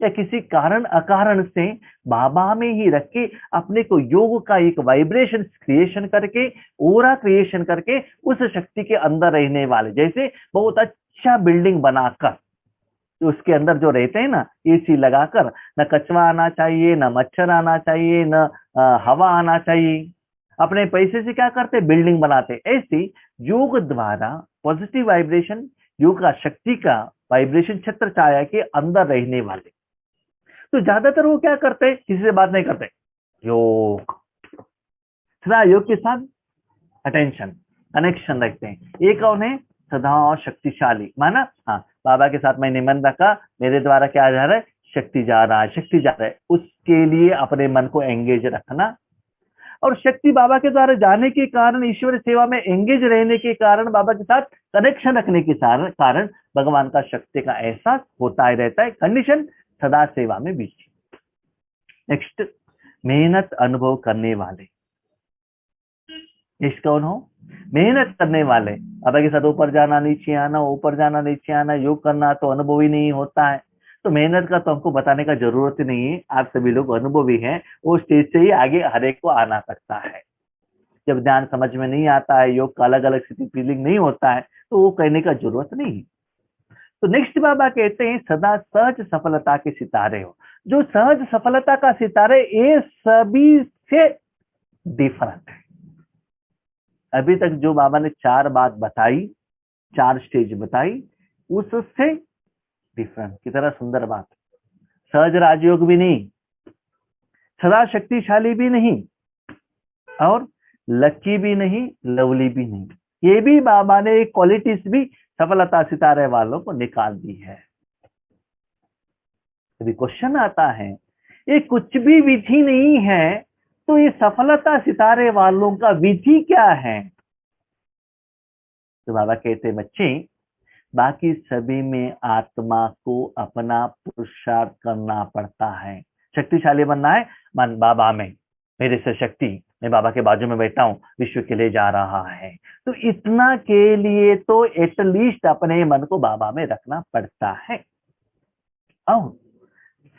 या किसी कारण अकारण से बाबा में ही रख के अपने को योग का एक वाइब्रेशन क्रिएशन करके, ओरा क्रिएशन करके उस शक्ति के अंदर रहने वाले, जैसे बहुत अच्छा बिल्डिंग बनाकर तो उसके अंदर जो रहते हैं ना, एसी लगाकर, न कचरा आना चाहिए, न मच्छर आना चाहिए, न हवा आना चाहिए, अपने पैसे से क्या करते, बिल्डिंग बनाते। ऐसे योग द्वारा पॉजिटिव वाइब्रेशन, योग का शक्ति का वाइब्रेशन छत्र छाया के अंदर रहने वाले, तो ज्यादातर वो क्या करते हैं, किसी से बात नहीं करते, योग, सदा योग के साथ अटेंशन कनेक्शन रखते हैं। ये कौन है, सदा शक्तिशाली, माना हाँ बाबा के साथ मैंने मन रखा, मेरे द्वारा क्या जा रहा है, शक्ति जा रहा है, शक्ति जा रहा है, उसके लिए अपने मन को एंगेज रखना। और शक्ति बाबा के द्वारा जाने के कारण, ईश्वर सेवा में एंगेज रहने के कारण, बाबा के साथ कनेक्शन रखने के कारण भगवान का शक्ति का एहसास होता ही रहता है। कंडीशन सदा सेवा में बिजी। नेक्स्ट, मेहनत अनुभव करने वाले। नेक्स्ट कौन हो, मेहनत करने वाले। बाबा के साथ ऊपर जाना नीचे आना, ऊपर जाना नीचे आना, योग करना तो अनुभव ही नहीं होता है, तो मेहनत का तो हमको बताने का जरूरत ही नहीं है, आप सभी लोग अनुभवी हैं, वो स्टेज से ही आगे हर एक को आना सकता है। जब ध्यान समझ में नहीं आता है, योग का अलग अलग स्थिति फीलिंग नहीं होता है, तो वो कहने का जरूरत नहीं है। तो नेक्स्ट बाबा कहते हैं सदा सहज सफलता के सितारे हो। जो सहज सफलता का सितारे, ये सभी से डिफरेंट है। अभी तक जो बाबा ने 4 बात बताई, 4 स्टेज बताई, उससे डिफरेंट, कितना सुंदर बात। सहज राजयोग भी नहीं, सदा शक्तिशाली भी नहीं, और लकी भी नहीं, लवली भी नहीं। ये भी बाबा ने एक क्वालिटीज भी सफलता सितारे वालों को निकाल दी है। यदि क्वेश्चन आता है ये कुछ भी विधि नहीं है, तो ये सफलता सितारे वालों का विधि क्या है? तो बाबा कहते बच्चे, बाकी सभी में आत्मा को अपना पुरुषार्थ करना पड़ता है। शक्तिशाली बनना है, मन बाबा में, मेरे से शक्ति, मैं बाबा के बाजू में बैठा हूं, विश्व के लिए जा रहा है, तो इतना के लिए तो एटलीस्ट अपने मन को बाबा में रखना पड़ता है। और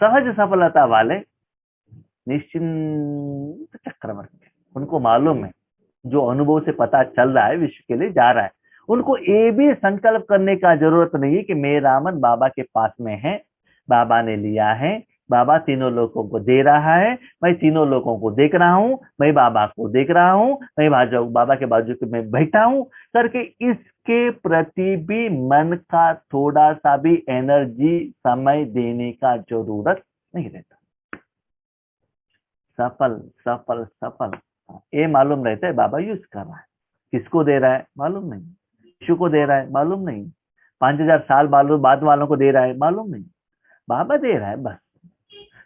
सहज सफलता वाले निश्चिंत चक्रवर्ती, उनको मालूम है, जो अनुभव से पता चल रहा है विश्व के लिए जा रहा है, उनको ये भी संकल्प करने का जरूरत नहीं है कि मेरा मन बाबा के पास में है, बाबा ने लिया है, बाबा तीनों लोगों को दे रहा है, मैं तीनों लोगों को देख रहा हूं, मैं बाबा को देख रहा हूं, मैं बाबा के बाजू में बैठा हूं करके, इसके प्रति भी मन का थोड़ा सा भी एनर्जी, समय देने का जरूरत नहीं रहता। सफल सफल सफल, ये मालूम रहता है बाबा यूज कर रहा है, किसको दे रहा है मालूम नहीं, शिशु को दे रहा है मालूम नहीं, 5000 साल बाद वालों को दे रहा है मालूम नहीं, बाबा दे रहा है बस।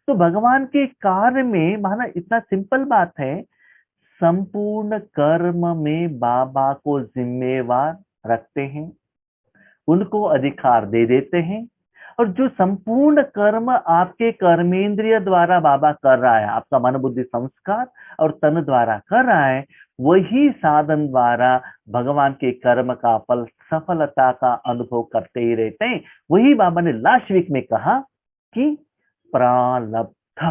तो भगवान के कार्य में माना इतना सिंपल बात है, संपूर्ण कर्म में बाबा को जिम्मेवार रखते हैं, उनको अधिकार दे देते हैं, और जो संपूर्ण कर्म आपके कर्मेंद्रिय द्वारा बाबा कर रहा है, आपका मन बुद्धि संस्कार और तन द्वारा कर रहा है, वही साधन द्वारा भगवान के कर्म का फल, सफलता का अनुभव करते ही रहते हैं। वही बाबा ने लास्ट वीक में कहा कि प्रारब्ध,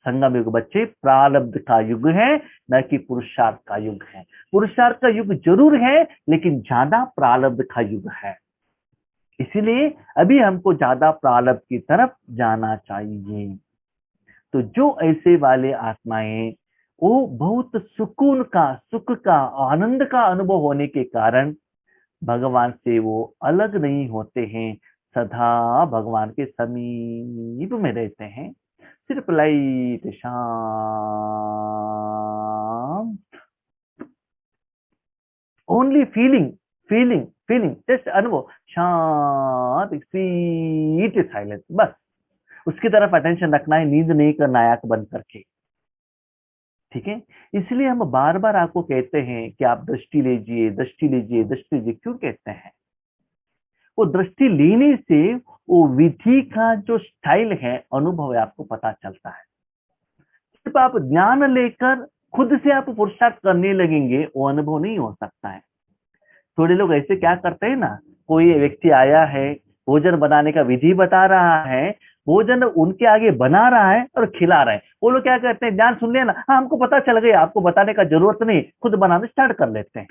संगम युग बच्चे, प्रारब्ध का युग है, न कि पुरुषार्थ का युग है। पुरुषार्थ का युग जरूर है, लेकिन ज्यादा प्रारब्ध का युग है, इसीलिए अभी हमको ज्यादा प्रारब्ध की तरफ जाना चाहिए। तो जो ऐसे वाले आत्माएं, वो बहुत सुकून का, सुख का, आनंद का अनुभव होने के कारण भगवान से वो अलग नहीं होते हैं, सदा भगवान के समीप में रहते हैं, सिर्फ लाइट शांत, only feeling feeling feeling, just अनुभव, शांत स्वीट साइलेंस, बस उसकी तरफ अटेंशन रखना है, नींद नहीं करना है आंख बंद करके, ठीक है। इसलिए हम बार बार आपको कहते हैं कि आप दृष्टि लीजिए, दृष्टि लीजिए, दृष्टि लीजिए। क्यों कहते हैं? वो दृष्टि लेने से वो विधि का जो स्टाइल है, अनुभव है, आपको पता चलता है। सिर्फ आप ज्ञान लेकर खुद से आप पुरुषार्थ करने लगेंगे, वो अनुभव नहीं हो सकता है। थोड़े लोग ऐसे क्या करते हैं ना, कोई व्यक्ति आया है, भोजन बनाने का विधि बता रहा है, भोजन उनके आगे बना रहा है और खिला रहा है। वो लोग क्या कहते हैं, ज्ञान सुन लिया ना, हाँ हमको पता चल गया, आपको बताने का जरूरत नहीं, खुद बनाना स्टार्ट कर लेते हैं,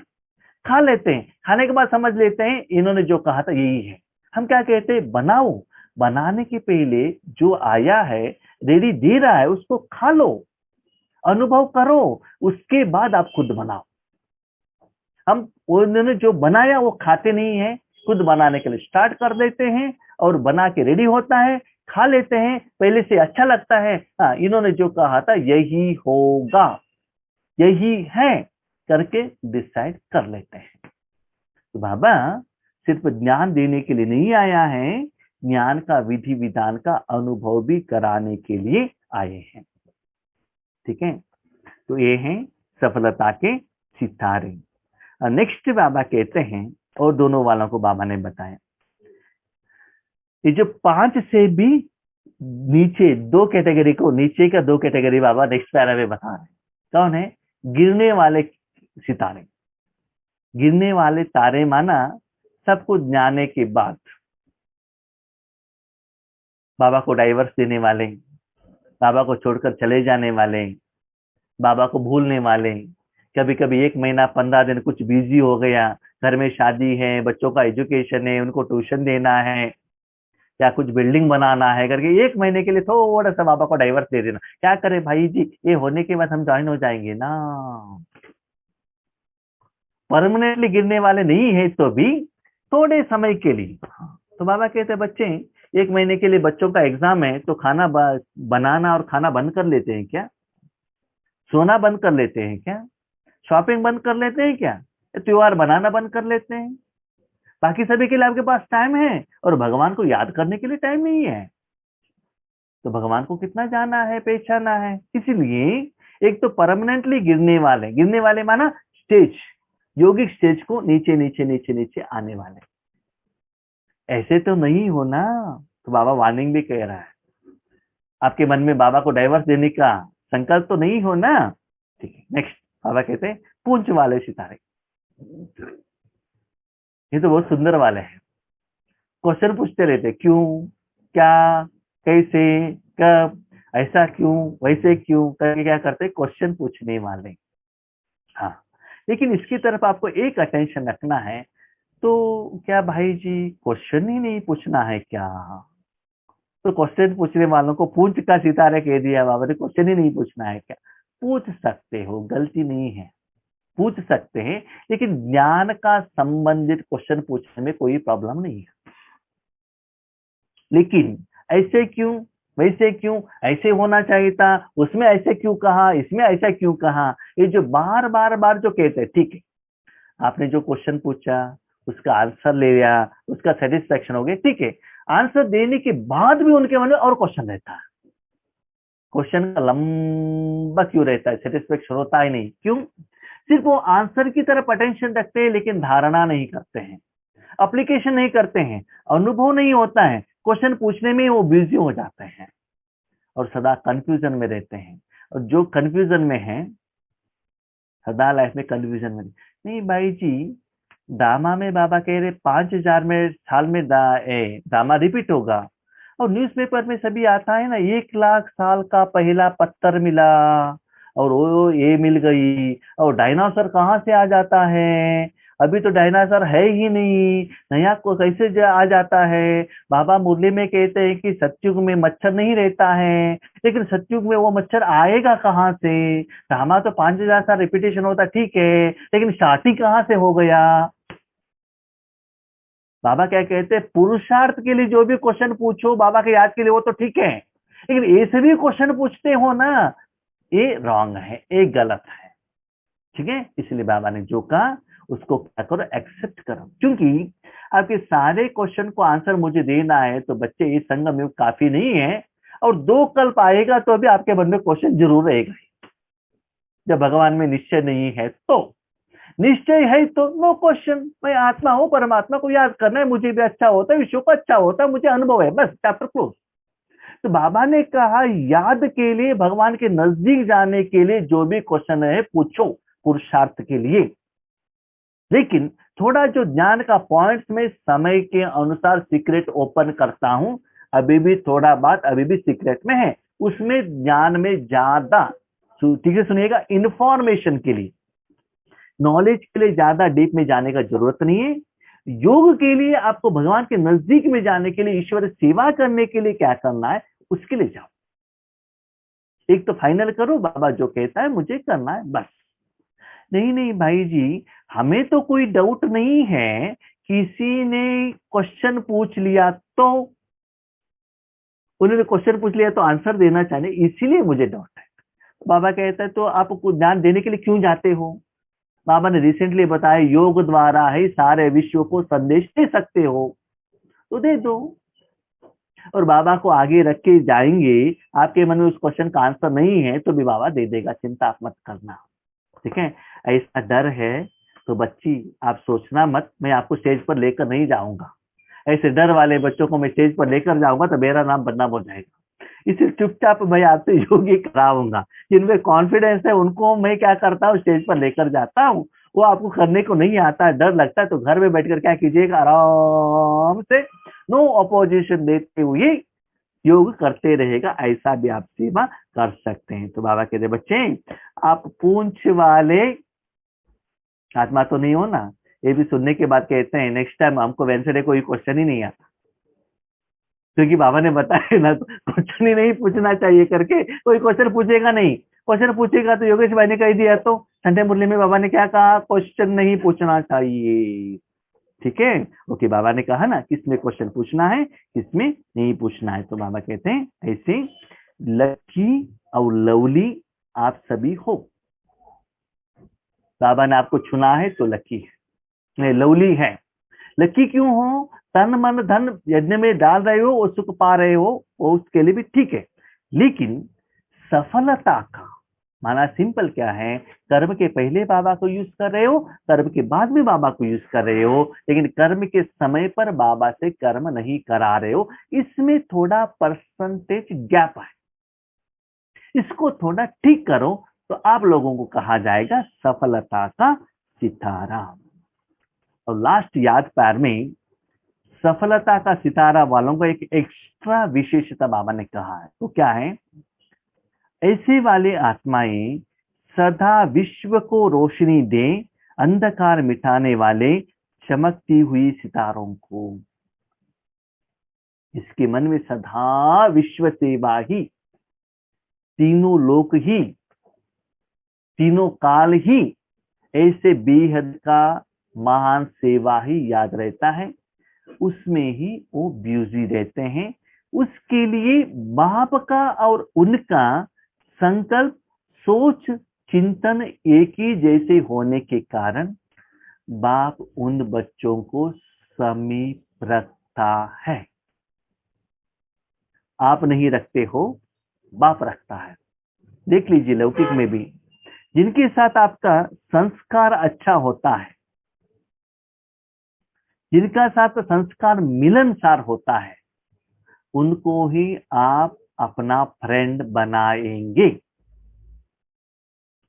खा लेते हैं, खाने के बाद समझ लेते हैं इन्होंने जो कहा था यही है। हम क्या कहते हैं, बनाओ, बनाने के पहले जो आया है, रेडी दे रहा है, उसको खा लो, अनुभव करो, उसके बाद आप खुद बनाओ। हम उन्होंने जो बनाया वो खाते नहीं है, खुद बनाने के लिए स्टार्ट कर देते हैं और बना के रेडी होता है, खा लेते हैं, पहले से अच्छा लगता है, हाँ इन्होंने जो कहा था यही होगा, यही है करके डिसाइड कर लेते हैं। तो बाबा सिर्फ ज्ञान देने के लिए नहीं आया है, ज्ञान का विधि विधान का अनुभव भी कराने के लिए आए हैं। ठीक है, तो ये हैं सफलता के सितारे। नेक्स्ट बाबा कहते हैं, और दोनों वालों को बाबा ने बताया, ये जो 5 से भी नीचे दो कैटेगरी को, नीचे का 2 कैटेगरी बाबा नेक्स्ट पैरा में बता रहे हैं। कौन है, गिरने वाले सितारे। गिरने वाले तारे माना सब कुछ जाने के बाद बाबा को डाइवर्स देने वाले, बाबा को छोड़कर चले जाने वाले, बाबा को भूलने वाले, कभी कभी 1 महीना 15 दिन कुछ बिजी हो गया, घर में शादी है, बच्चों का एजुकेशन है, उनको ट्यूशन देना है या कुछ बिल्डिंग बनाना है करके 1 महीने के लिए थोड़ा सा बाबा को डाइवर्स दे देना। क्या करे भाई जी, ये होने के बाद हम ज्वाइन हो जाएंगे ना। परमानेंटली गिरने वाले नहीं है तो भी थोड़े समय के लिए। तो बाबा कहते हैं बच्चे 1 महीने के लिए बच्चों का एग्जाम है, तो खाना बनाना और खाना बंद कर लेते हैं क्या? सोना बंद कर लेते हैं क्या? शॉपिंग बंद कर लेते हैं क्या? त्योहार बनाना बंद कर लेते हैं? बाकी सभी के लिए आपके पास टाइम है और भगवान को याद करने के लिए टाइम नहीं है, तो भगवान को कितना जाना है, पहचाना है। इसीलिए एक तो परमानेंटली गिरने वाले माना स्टेज, योगिक स्टेज को नीचे नीचे नीचे नीचे आने वाले, ऐसे तो नहीं हो ना। तो बाबा वार्निंग भी कह रहा है, आपके मन में बाबा को डाइवर्स देने का संकल्प तो नहीं हो ना। ठीक है, नेक्स्ट बाबा कहते हैं पूंछ वाले सितारे। ये तो बहुत सुंदर वाले हैं, क्वेश्चन पूछते रहते, क्यों, क्या, कैसे, कब, ऐसा क्यों, वैसे क्यों करके क्या करते, क्वेश्चन पूछने वाले। हाँ, लेकिन इसकी तरफ आपको एक अटेंशन रखना है, तो क्या भाई जी क्वेश्चन ही नहीं पूछना है क्या? तो क्वेश्चन पूछने वालों को पूंछ का सितारे कह दिया बाबा ने, क्वेश्चन ही नहीं पूछना है क्या? पूछ सकते हो, गलती नहीं है, पूछ सकते हैं, लेकिन ज्ञान का संबंधित क्वेश्चन पूछने में कोई प्रॉब्लम नहीं है। लेकिन ऐसे क्यों, वैसे क्यों, ऐसे होना चाहिए था, उसमें ऐसे क्यों कहा, इसमें ऐसा क्यों कहा, ये जो बार बार बार जो कहते हैं, ठीक है आपने जो क्वेश्चन पूछा उसका आंसर ले लिया, उसका सेटिस्फेक्शन हो गया, ठीक है, आंसर देने के बाद भी उनके मन में और क्वेश्चन रहता है। क्वेश्चन का लंबा क्यों रहता है, सेटिस्फेक्शन होता ही नहीं, क्यों? सिर्फ वो आंसर की तरफ अटेंशन रखते हैं, लेकिन धारणा नहीं करते हैं, अप्लीकेशन नहीं करते हैं, अनुभव नहीं होता है, क्वेश्चन पूछने में वो बिजी हो जाते हैं और सदा कंफ्यूजन में रहते हैं। और जो कंफ्यूजन में है, सदा लाइफ में कंफ्यूजन में नहीं भाई जी, दामा में बाबा कह रहे 5,000 में साल में दामा रिपीट होगा, और न्यूज़पेपर में सभी आता है ना, 1 लाख साल का पहला पत्थर मिला और वो ये मिल गई, और डायनासोर कहाँ से आ जाता है, अभी तो डायनासोर है ही नहीं, नया को कैसे आ जाता है। बाबा मुरली में कहते हैं कि सतयुग में मच्छर नहीं रहता है, लेकिन सतयुग में वो मच्छर आएगा कहाँ से? हमारा तो 5,000 साल रिपीटेशन होता ठीक है, लेकिन स्टार्टिंग कहाँ से हो गया? बाबा क्या कहते हैं, पुरुषार्थ के लिए जो भी क्वेश्चन पूछो बाबा के याद के लिए वो तो ठीक है, लेकिन ऐसे भी क्वेश्चन पूछते हो ना, ये रॉन्ग है, ये गलत है। ठीक है, इसलिए बाबा ने जो कहा उसको क्या करो, एक्सेप्ट करो, क्योंकि आपके सारे क्वेश्चन को आंसर मुझे देना है, तो बच्चे ये संगम युग काफी नहीं है, और 2 कल्प आएगा तो भी आपके मन में क्वेश्चन जरूर रहेगा। जब भगवान में निश्चय नहीं है, तो निश्चय है तो नो क्वेश्चन, मैं आत्मा हूं, परमात्मा को याद करना है, मुझे भी अच्छा होता है, विश्व को अच्छा होता है, मुझे अनुभव है, बस चैप्टर क्लोज। तो बाबा ने कहा याद के लिए, भगवान के नजदीक जाने के लिए जो भी क्वेश्चन है पूछो, पुरुषार्थ के लिए। लेकिन थोड़ा जो ज्ञान का पॉइंट्स में समय के अनुसार सीक्रेट ओपन करता हूं, अभी भी थोड़ा बात अभी भी सीक्रेट में है, उसमें ज्ञान में ज्यादा, ठीक है सुनिएगा, इंफॉर्मेशन के लिए, नॉलेज के लिए ज्यादा डीप में जाने का जरूरत नहीं है। योग के लिए आपको भगवान के नजदीक में जाने के लिए, ईश्वर सेवा करने के लिए क्या करना है उसके लिए जाओ। एक तो फाइनल करो, बाबा जो कहता है मुझे करना है बस। नहीं नहीं भाई जी, हमें तो कोई डाउट नहीं है, किसी ने क्वेश्चन पूछ लिया तो, उन्होंने क्वेश्चन पूछ लिया तो आंसर देना चाहिए, इसीलिए मुझे डाउट है। बाबा कहता है तो आप ज्ञान देने के लिए क्यों जाते हो? बाबा ने रिसेंटली बताया योग द्वारा ही सारे विश्व को संदेश दे सकते हो, तो दे दो। और बाबा को आगे रख के जाएंगे, आपके मन में उस क्वेश्चन का आंसर नहीं है तो भी बाबा दे देगा, चिंता आप मत करना। ठीक है, ऐसा डर है तो बच्ची आप सोचना मत, मैं आपको स्टेज पर लेकर नहीं जाऊंगा। ऐसे डर वाले बच्चों को मैं स्टेज पर लेकर जाऊंगा तो मेरा नाम बदनाम हो जाएगा। इसे चुपचाप मैं आपसे योगी कराऊंगा। जिनमें कॉन्फिडेंस है उनको मैं क्या करता हूँ, स्टेज पर लेकर जाता हूँ। वो आपको करने को नहीं आता है, डर लगता है, तो घर में बैठकर क्या कीजिएगा, आराम से नो अपोजिशन देते हुए योग करते रहेगा, ऐसा भी आप सेवा कर सकते हैं। तो बाबा कहते बच्चे, आप पूंछ वाले आत्मा तो नहीं हो ना? ये भी सुनने के बाद कहते हैं नेक्स्ट टाइम हमको वेंसडे कोई क्वेश्चन ही नहीं आता, क्योंकि बाबा ने बताया ना, क्वेश्चन ही नहीं पूछना चाहिए करके, कोई क्वेश्चन पूछेगा नहीं। क्वेश्चन पूछेगा तो योगेश भाई ने कह दिया, तो संडे मुरली में बाबा ने क्या कहा, क्वेश्चन नहीं पूछना चाहिए। ठीक है, ओके, बाबा ने कहा ना किसमें क्वेश्चन पूछना है, किसमें नहीं पूछना है। तो बाबा कहते हैं ऐसे लकी और लवली आप सभी हो। बाबा ने आपको चुना है तो लकी है, नहीं लवली है। लकी क्यों हो? तन मन धन यज्ञ में डाल रहे हो और सुख पा रहे हो, वो उसके लिए भी ठीक है। लेकिन सफलता का माना सिंपल क्या है, कर्म के पहले बाबा को यूज कर रहे हो, कर्म के बाद में बाबा को यूज कर रहे हो, लेकिन कर्म के समय पर बाबा से कर्म नहीं करा रहे हो, इसमें थोड़ा परसेंटेज गैप है। इसको थोड़ा ठीक करो तो आप लोगों को कहा जाएगा सफलता का सितारा। और लास्ट याद पैर में सफलता का सितारा वालों को एक एक्स्ट्रा विशेषता बाबा ने कहा है, तो क्या है, ऐसे वाले आत्माएं सदा विश्व को रोशनी दे, अंधकार मिटाने वाले चमकती हुई सितारों को। इसके मन में सदा विश्व सेवा ही, तीनों लोक ही, तीनों काल ही, ऐसे बेहद का महान सेवा ही याद रहता है, उसमें ही वो बिजी रहते हैं। उसके लिए बाप का और उनका संकल्प, सोच, चिंतन एक ही जैसे होने के कारण बाप उन बच्चों को समीप रखता है। आप नहीं रखते हो, बाप रखता है। देख लीजिए लौकिक में भी जिनके साथ आपका संस्कार अच्छा होता है, जिनका साथ संस्कार मिलनसार होता है, उनको ही आप अपना फ्रेंड बनाएंगे।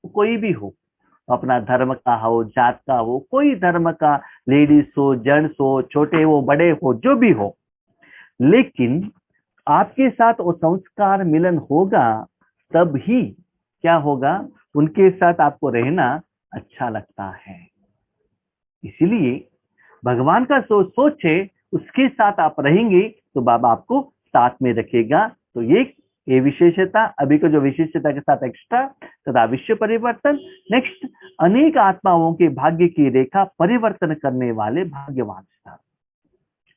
कोई भी हो, अपना धर्म का हो, जात का हो, कोई धर्म का, लेडीज हो, जेंट्स हो, छोटे हो, बड़े हो, जो भी हो, लेकिन आपके साथ वो संस्कार मिलन होगा, तब ही क्या होगा, उनके साथ आपको रहना अच्छा लगता है। इसीलिए भगवान का सोच है, उसके साथ आप रहेंगे तो बाबा आपको साथ में रखेगा। तो ये विशेषता, अभी को जो विशेषता के साथ एक्स्ट्रा, तथा विश्व परिवर्तन, नेक्स्ट अनेक आत्माओं के भाग्य की रेखा परिवर्तन करने वाले भाग्यवान स्थान।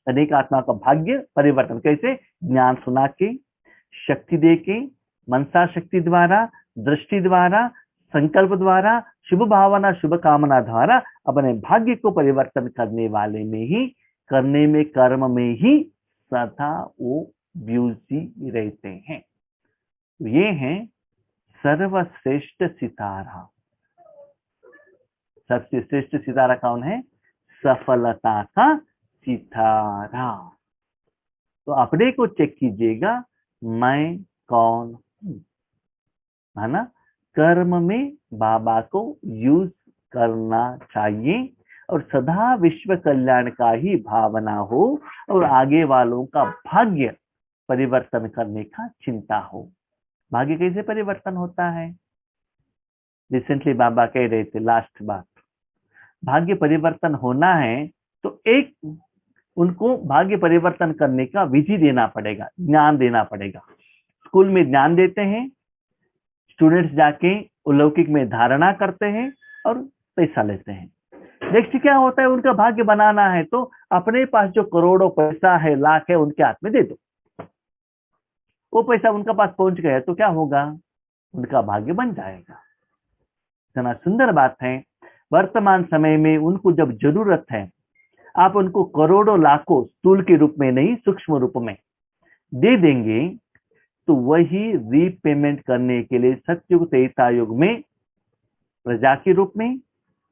अनेक आत्मा का भाग्य परिवर्तन कैसे, ज्ञान सुना के, शक्ति दे के, मनसा शक्ति द्वारा, दृष्टि द्वारा, संकल्प द्वारा, शुभ भावना शुभ कामना द्वारा अपने भाग्य को परिवर्तन करने वाले में ही, करने में, कर्म में ही सदा वो ब्यूजी रहते हैं। तो ये है सर्वश्रेष्ठ सितारा। सबसे श्रेष्ठ सितारा कौन है? सफलता का सितारा। तो अपने को चेक कीजिएगा, मैं कौन हूं, है ना? कर्म में बाबा को यूज करना चाहिए, और सदा विश्व कल्याण का ही भावना हो और आगे वालों का भाग्य परिवर्तन करने का चिंता हो। भाग्य कैसे परिवर्तन होता है? रिसेंटली बाबा कह रहे थे, लास्ट बात, भाग्य परिवर्तन होना है तो एक उनको भाग्य परिवर्तन करने का विधि देना पड़ेगा, ज्ञान देना पड़ेगा। स्कूल में ज्ञान देते हैं, स्टूडेंट्स जाके अलौकिक में धारणा करते हैं और पैसा लेते हैं। नेक्स्ट क्या होता है, उनका भाग्य बनाना है तो अपने पास जो करोड़ों पैसा है, लाख है, उनके हाथ में दे दो। वो पैसा उनका पास पहुंच गया तो क्या होगा, उनका भाग्य बन जाएगा। इतना सुंदर बात है। वर्तमान समय में उनको जब जरूरत है, आप उनको करोड़ों लाखों स्थूल के रूप में नहीं, सूक्ष्म रूप में दे देंगे तो वही रीपेमेंट करने के लिए सतयुग त्रेता युग में प्रजा के रूप में,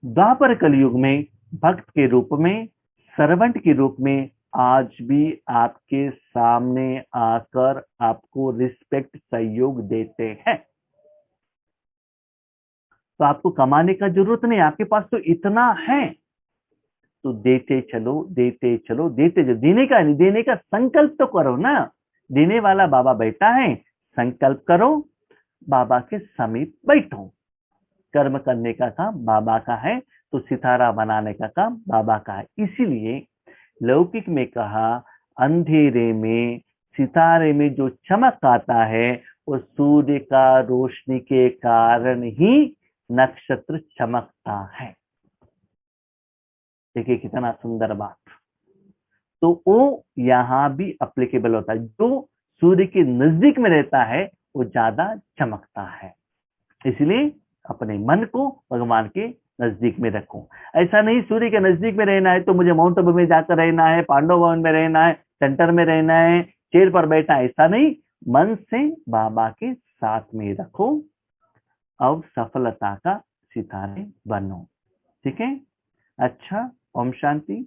द्वापर कलयुग में भक्त के रूप में, सर्वेंट के रूप में आज भी आपके सामने आकर आपको रिस्पेक्ट, सहयोग देते हैं। तो आपको कमाने का जरूरत नहीं, आपके पास तो इतना है, तो देते चलो, देते चलो, देते चलो। देने का संकल्प तो करो ना। देने वाला बाबा बैठा है, संकल्प करो, बाबा के समीप बैठो। कर्म करने का काम बाबा का है, तो सितारा बनाने का काम बाबा का है। इसीलिए लौकिक में कहा, अंधेरे में सितारे में जो चमक आता है वो सूर्य का रोशनी के कारण ही नक्षत्र चमकता है। देखिए कितना सुंदर बात। तो वो यहां भी अप्लीकेबल होता है। जो सूर्य के नजदीक में रहता है वो ज्यादा चमकता है। इसलिए अपने मन को भगवान के नजदीक में रखो। ऐसा नहीं सूर्य के नजदीक में रहना है तो मुझे माउंट आबू में जाकर रहना है, पांडव भवन में रहना है, सेंटर में रहना है, चेयर पर बैठा है, ऐसा नहीं। मन से बाबा के साथ में रखो, अब सफलता का सितारे बनो। ठीक है? अच्छा, ओम शांति।